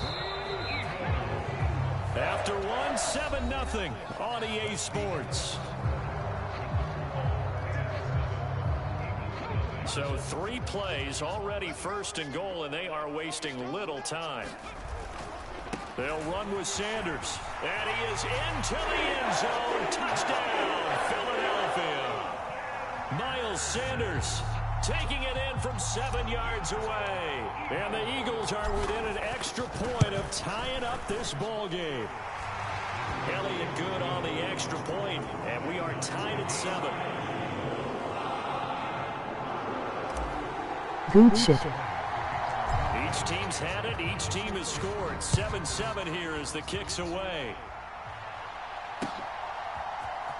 After one, 7-0 on EA Sports. So 3 plays already 1st and goal, and they are wasting little time. They'll run with Sanders. And he is into the end zone. Touchdown, Philadelphia. Miles Sanders taking it in from 7 yards away. And the Eagles are within an extra point of tying up this ball game. Elliott good on the extra point, and we are tied at 7. Good shit. Each team's had it. Each team has scored. 7-7 here as the kick's away.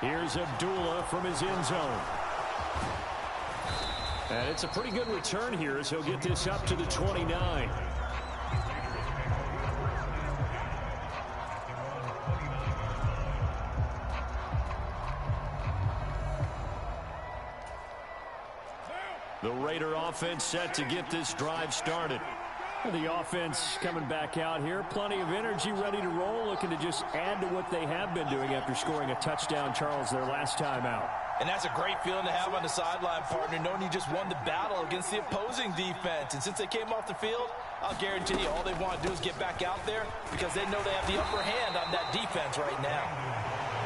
Here's Abdullah from his end zone. And it's a pretty good return here as he'll get this up to the 29. The Raider offense set to get this drive started. The offense coming back out here. Plenty of energy, ready to roll, looking to just add to what they have been doing after scoring a touchdown, Charles, their last time out. And that's a great feeling to have on the sideline, partner, knowing you just won the battle against the opposing defense. And since they came off the field, I'll guarantee you all they want to do is get back out there because they know they have the upper hand on that defense right now.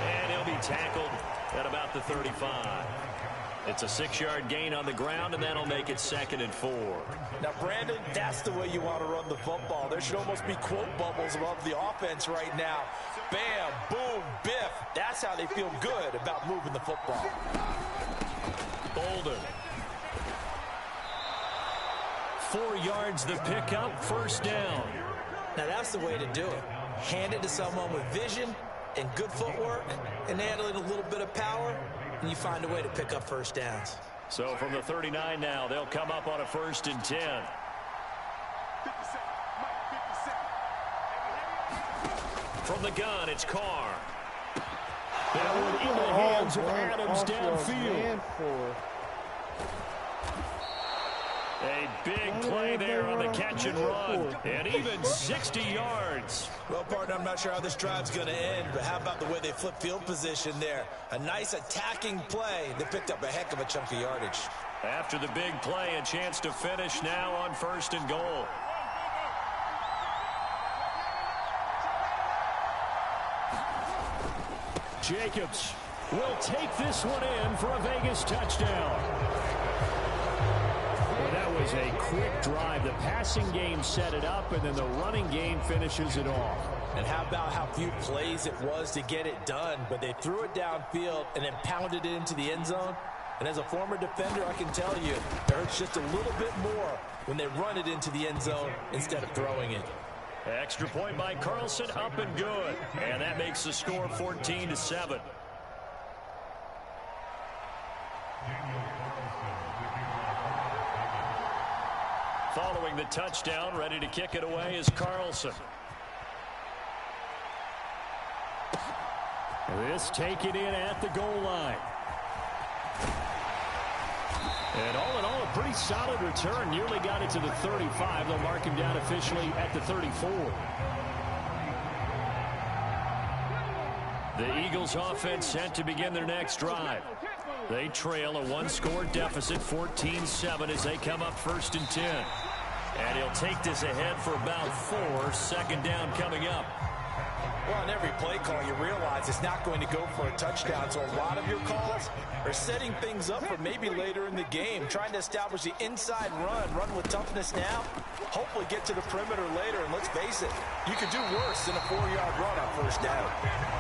And he'll be tackled at about the 35. It's a 6-yard gain on the ground, and that'll make it 2nd and 4. Now, Brandon, that's the way you want to run the football. There should almost be quote bubbles above the offense right now. Bam, boom, biff. That's how they feel good about moving the football. Bolden. 4 yards the pickup, first down. Now, that's the way to do it. Hand it to someone with vision and good footwork, and add a little bit of power, and you find a way to pick up first downs. So from the 39 now, they'll come up on a 1st and 10. From the gun, it's Carr. That one in the hands of Adams downfield. A big play there on the catch and run. And even 60 yards. Well, partner, I'm not sure how this drive's going to end, but how about the way they flip field position there? A nice attacking play. They picked up a heck of a chunk of yardage. After the big play, a chance to finish now on 1st and goal. Jacobs will take this one in for a Vegas touchdown. Well, that was was a quick drive. The passing game set it up, and then the running game finishes it off. And how about how few plays it was to get it done, but they threw it downfield and then pounded it into the end zone. And as a former defender, I can tell you, it hurts just a little bit more when they run it into the end zone instead of throwing it. Extra point by Carlson, up and good. And that makes the score 14-7. Following the touchdown, ready to kick it away is Carlson. This taken in at the goal line. And all in all, a pretty solid return. Nearly got it to the 35. They'll mark him down officially at the 34. The Eagles offense set to begin their next drive. They trail a one-score deficit, 14-7, as they come up 1st and 10. And he'll take this ahead for about 4. 2nd down coming up. Well, on every play call, you realize it's not going to go for a touchdown. So a lot of your calls are setting things up for maybe later in the game, trying to establish the inside run with toughness now, hopefully get to the perimeter later. And let's face it, you could do worse than a 4-yard run on 1st down.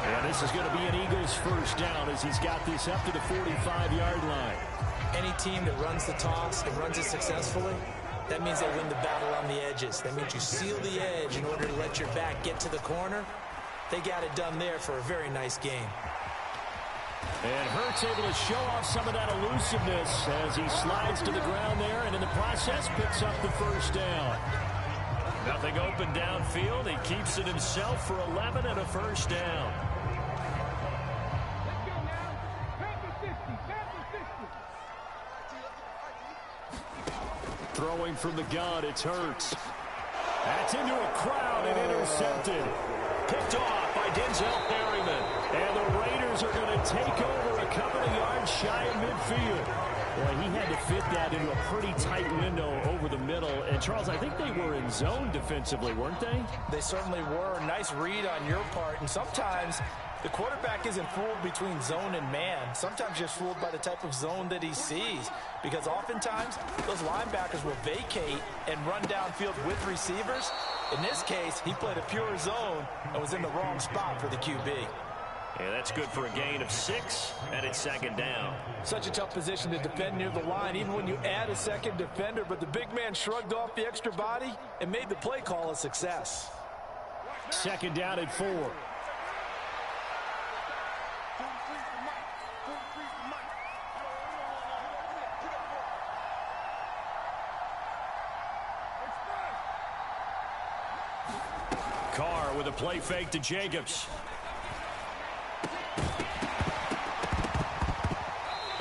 And this is going to be an Eagles 1st down as he's got this up to the 45-yard line. Any team that runs the toss and runs it successfully, that means they win the battle on the edges. That means you seal the edge in order to let your back get to the corner. They got it done there for a very nice game. And Hurts able to show off some of that elusiveness as he slides to the ground there, and in the process picks up the 1st down. Nothing open downfield. He keeps it himself for 11 and a 1st down. Throwing from the gun, it's Hurts. That's into a crowd and intercepted. Picked off by Denzel Perryman. And the Raiders are going to take over a couple of yards shy of midfield. Boy, he had to fit that into a pretty tight window over the middle. And, Charles, I think they were in zone defensively, weren't they? They certainly were. Nice read on your part. And sometimes the quarterback isn't fooled between zone and man. Sometimes you're fooled by the type of zone that he sees. Because oftentimes, those linebackers will vacate and run downfield with receivers. In this case, he played a pure zone and was in the wrong spot for the QB. Yeah, that's good for a gain of 6, and it's 2nd down. Such a tough position to defend near the line, even when you add a second defender. But the big man shrugged off the extra body and made the play call a success. 2nd down at 4. Carr with a play fake to Jacobs.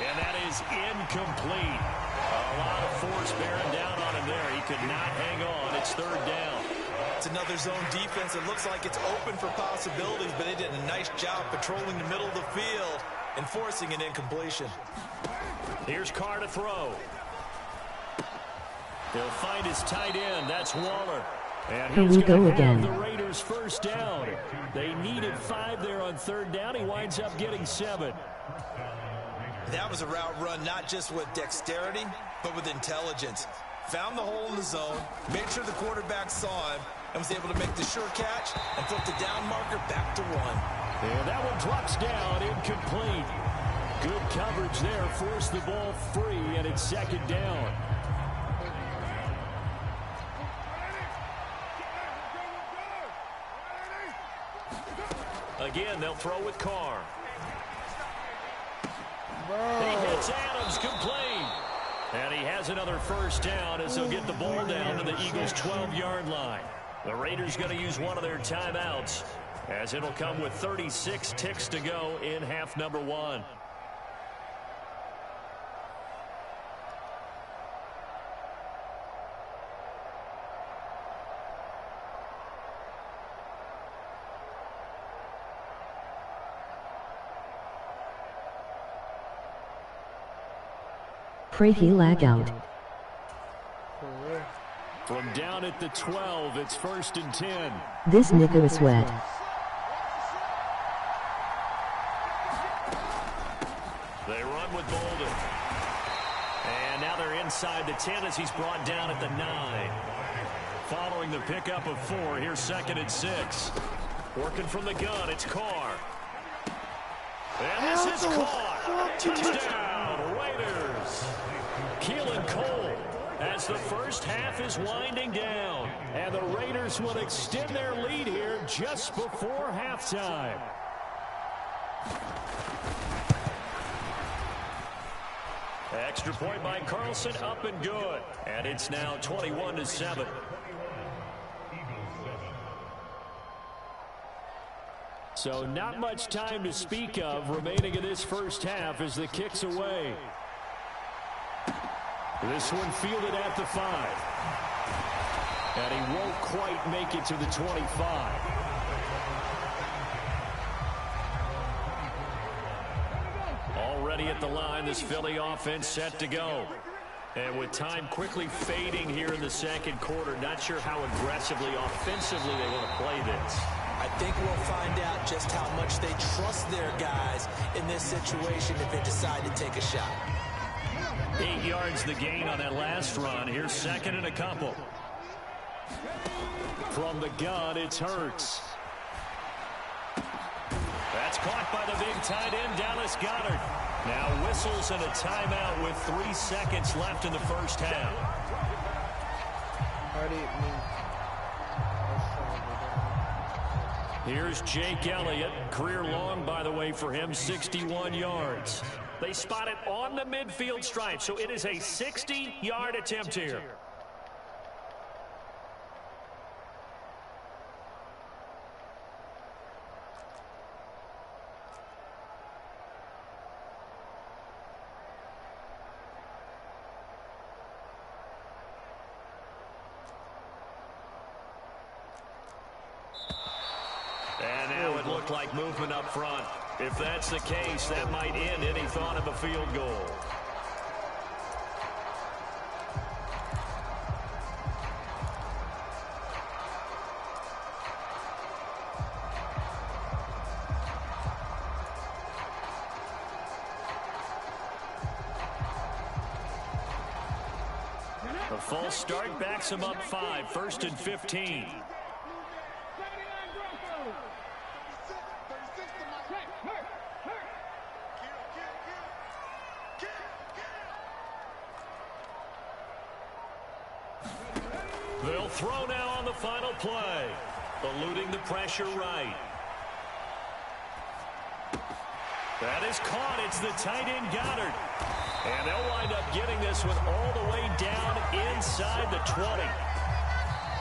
And that is incomplete. A lot of force bearing down on him there. He could not hang on. It's 3rd down. It's another zone defense. It looks like it's open for possibilities, but they did a nice job patrolling the middle of the field and forcing an incompletion. Here's Carr to throw. He'll find his tight end. That's Waller. And Here we go again. The Raiders 1st down. They needed 5 there on 3rd down. He winds up getting 7. That was a route run not just with dexterity, but with intelligence. Found the hole in the zone, made sure the quarterback saw him, and was able to make the sure catch and flip the down marker back to 1. And that one drops down, incomplete. Good coverage there, forced the ball free, and it's 2nd down. Again, they'll throw with Carr. He hits Adams, complete. And he has another 1st down as he'll get the ball down to the Eagles' 12-yard line. The Raiders going to use one of their timeouts as it'll come with 36 ticks to go in half number 1. Pray he lag out. From down at the 12, it's 1st and 10. This nigga is wet. They run with Bolden. And now they're inside. inside the 10 as he's brought down at the 9. Following the pickup of 4, here's 2nd and 6. Working from the gun, it's Carr. And this is caught. Touchdown, Raiders. Keelan Cole as the first half is winding down. And the Raiders will extend their lead here just before halftime. Extra point by Carlson, up and good. And it's now 21-7. So not much time to speak of remaining in this first half as the kick's away. This one fielded at the 5. And he won't quite make it to the 25. Already at the line, this Philly offense set to go. And with time quickly fading here in the second quarter, not sure how aggressively, offensively they want to play this. I think we'll find out just how much they trust their guys in this situation if they decide to take a shot. 8 yards the gain on that last run. Here's 2nd and a couple. From the gun, it's Hurts. That's caught by the big tight end, Dallas Goedert. Now whistles and a timeout with 3 seconds left in the first half. Here's Jake Elliott. Career long, by the way, for him, 61 yards. They spot it on the midfield stripe, so it is a 60-yard attempt here. And now it looked like movement up front. If that's the case, that might end any thought of a field goal. A false start backs him up 5, 1st and 15. They'll throw now on the final play. Eluding the pressure right. That is caught. It's the tight end Goddard. And they'll wind up getting this one all the way down inside the 20.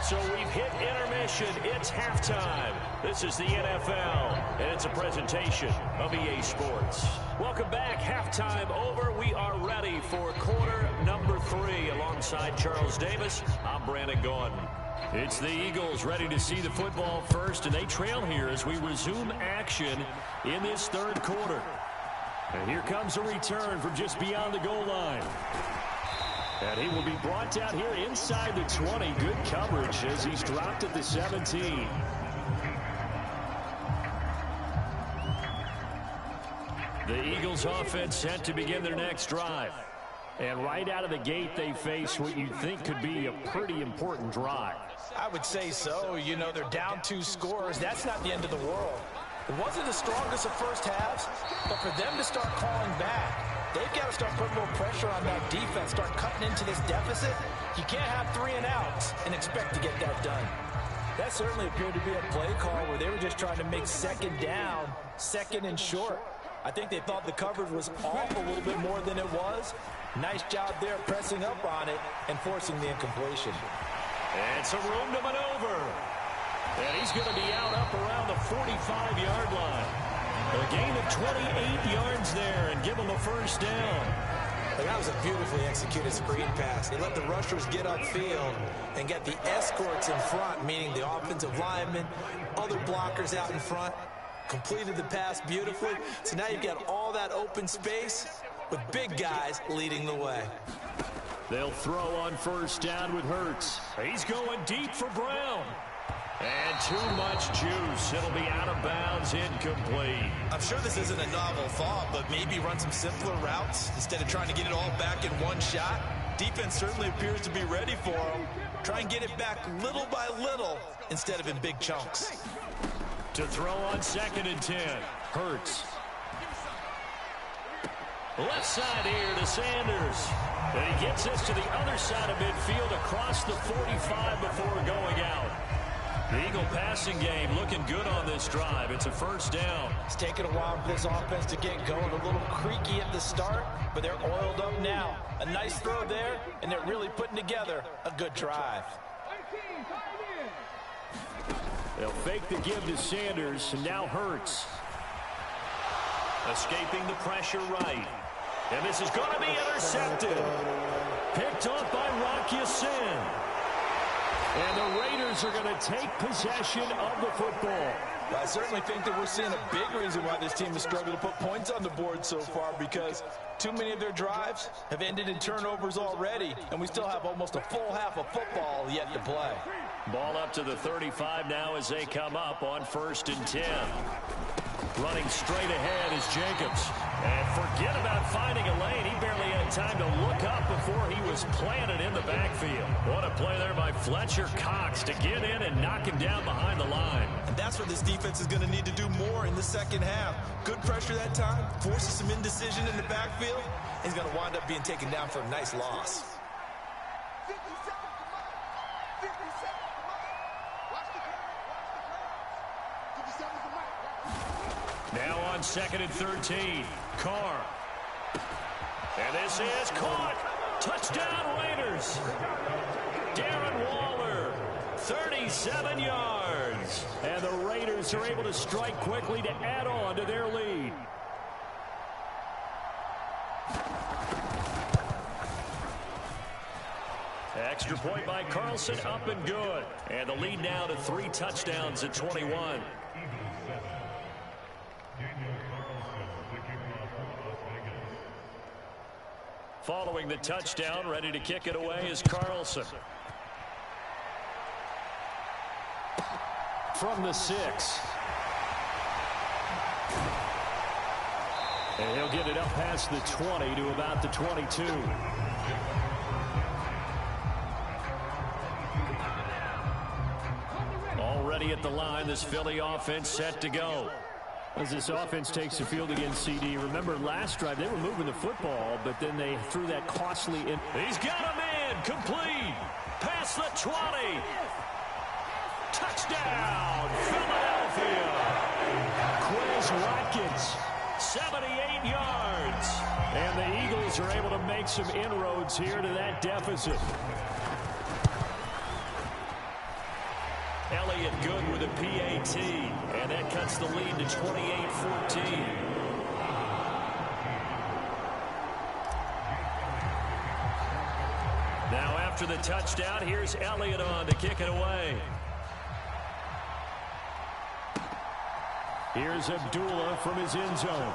So we've hit intermission. It's halftime. This is the NFL, and it's a presentation of EA Sports. Welcome back. Halftime over. We are ready for quarter number 3. Alongside Charles Davis, I'm Brandon Gordon. It's the Eagles ready to see the football first, and they trail here as we resume action in this third quarter. And here comes a return from just beyond the goal line. And he will be brought down here inside the 20. Good coverage as he's dropped at the 17. The Eagles offense set to begin their next drive. And right out of the gate, they face what you'd think could be a pretty important drive. I would say so. You know, they're down 2 scores. That's not the end of the world. It wasn't the strongest of first halves, but for them to start calling back, they've got to start putting more pressure on that defense, start cutting into this deficit. You can't have 3 and outs and expect to get that done. That certainly appeared to be a play call where they were just trying to make 2nd down, 2nd and short. I think they thought the coverage was off a little bit more than it was. Nice job there pressing up on it and forcing the incompletion. And some room to maneuver. And he's going to be out up around the 45-yard line. A gain of 28 yards there and give him a first down. That was a beautifully executed screen pass. They let the rushers get upfield and get the escorts in front, meaning the offensive linemen, other blockers out in front. Completed the pass beautifully. So now you've got all that open space with big guys leading the way. They'll throw on first down with Hurts. He's going deep for Brown. And too much juice. It'll be out of bounds, incomplete. I'm sure this isn't a novel thought, but maybe run some simpler routes instead of trying to get it all back in one shot. Defense certainly appears to be ready for him. Try and get it back little by little instead of in big chunks. To throw on 2nd and 10. Hurts. Left side here to Sanders. And he gets this to the other side of midfield across the 45 before going out. The Eagle passing game looking good on this drive. It's a 1st down. It's taken a while for this offense to get going. A little creaky at the start, but they're oiled up now. A nice throw there, and they're really putting together a good drive. They'll fake the give to Sanders, and now Hurts. Escaping the pressure right. And this is going to be intercepted. Picked off by Rock Ya-Sin. And the Raiders are going to take possession of the football. I certainly think that we're seeing a big reason why this team has struggled to put points on the board so far, because too many of their drives have ended in turnovers already, and we still have almost a full half of football yet to play. Ball up to the 35 now as they come up on 1st and 10. Running straight ahead is Jacobs. And forget about finding a lane. He barely had time to look up before he was planted in the backfield. What a play there by Fletcher Cox to get in and knock him down behind the line. And that's what this defense is going to need to do more in the 2nd half. Good pressure that time, forces some indecision in the backfield. He's going to wind up being taken down for a nice loss. Now on 2nd and 13, Carr. And this is caught. Touchdown Raiders. Darren Waller, 37 yards. And the Raiders are able to strike quickly to add on to their lead. Extra point by Carlson, up and good. And the lead now to 3 touchdowns at 21. Following the touchdown, ready to kick it away is Carlson. From the 6. And he'll get it up past the 20 to about the 22. Already at the line, this Philly offense set to go. As this offense takes the field against CD, remember last drive they were moving the football, but then they threw that costly in. He's got a man complete past the 20. Touchdown, Philadelphia. Quez Watkins, 78 yards. And the Eagles are able to make some inroads here to that deficit. Elliott good with a PAT, and that cuts the lead to 28-14. Now after the touchdown, here's Elliott on to kick it away. Here's Abdullah from his end zone.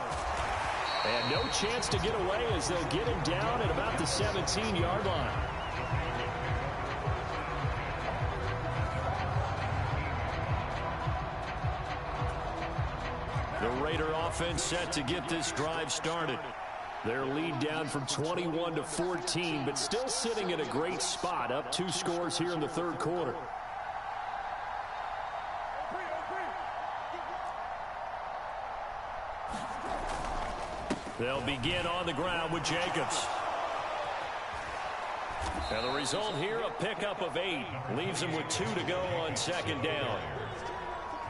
And no chance to get away as they'll get him down at about the 17-yard line. The Raider offense set to get this drive started. Their lead down from 21 to 14, but still sitting in a great spot, up 2 scores here in the 3rd quarter. They'll begin on the ground with Jacobs. And the result here, a pickup of 8. Leaves him with 2 to go on 2nd down.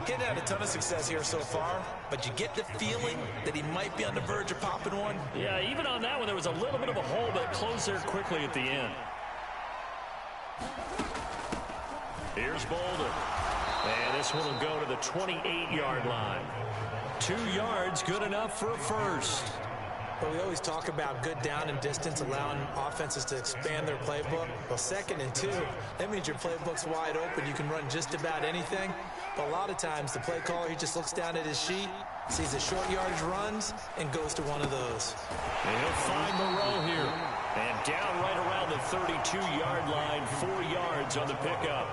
He hadn't had a ton of success here so far, but you get the feeling that he might be on the verge of popping one. Yeah, even on that one, there was a little bit of a hole, but it closed there quickly at the end. Here's Bolden. And this one will go to the 28-yard line. 2 yards, good enough for a first. Well, we always talk about good down and distance, allowing offenses to expand their playbook. Well, 2nd and 2, that means your playbook's wide open. You can run just about anything. But a lot of times, the play caller, he just looks down at his sheet, sees the short yardage runs, and goes to one of those. And he'll find Moreau here. And down right around the 32-yard line, 4 yards on the pickup.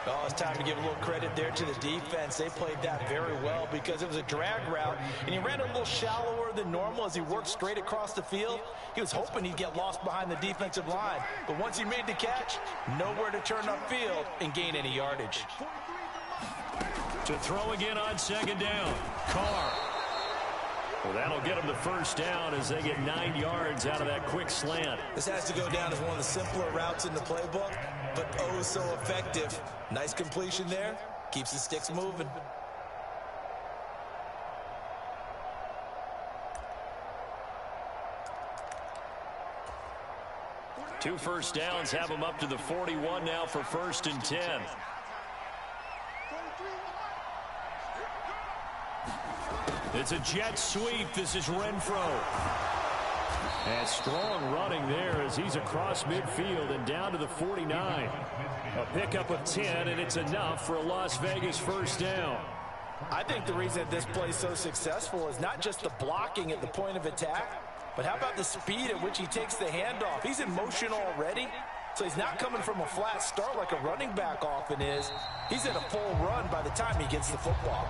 Oh, it's time to give a little credit there to the defense. They played that very well because it was a drag route, and he ran a little shallower than normal as he worked straight across the field. He was hoping he'd get lost behind the defensive line, but once he made the catch, nowhere to turn upfield and gain any yardage. To throw again on second down. Carr. Well, that'll get them the first down as they get 9 yards out of that quick slant. This has to go down as one of the simpler routes in the playbook, but oh so effective. Nice completion there. Keeps the sticks moving. Two first downs have them up to the 41 now for 1st and 10. It's a jet sweep. This is Renfro. And strong running there as he's across midfield and down to the 49. A pickup of 10, and it's enough for a Las Vegas first down. I think the reason that this play is so successful is not just the blocking at the point of attack, but how about the speed at which he takes the handoff? He's in motion already, so he's not coming from a flat start like a running back often is. He's in a full run by the time he gets the football.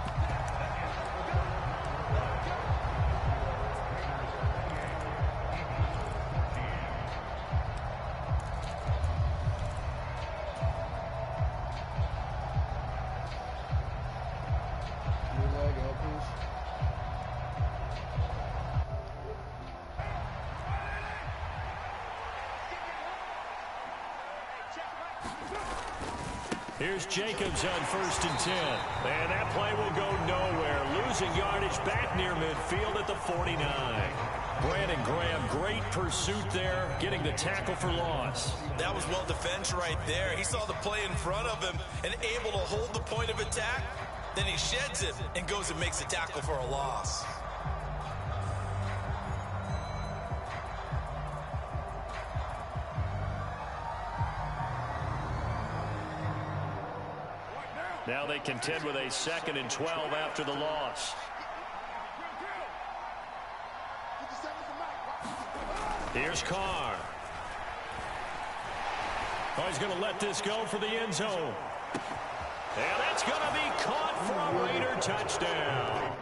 Here's Jacobs on 1st and 10. And that play will go nowhere. Losing yardage back near midfield at the 49. Brandon Graham, great pursuit there, getting the tackle for loss. That was well defense right there. He saw the play in front of him and able to hold the point of attack. Then he sheds it and goes and makes a tackle for a loss. Now they contend with a 2nd and 12 after the loss. Here's Carr. Oh, he's going to let this go for the end zone. And that's going to be caught for a Raider touchdown.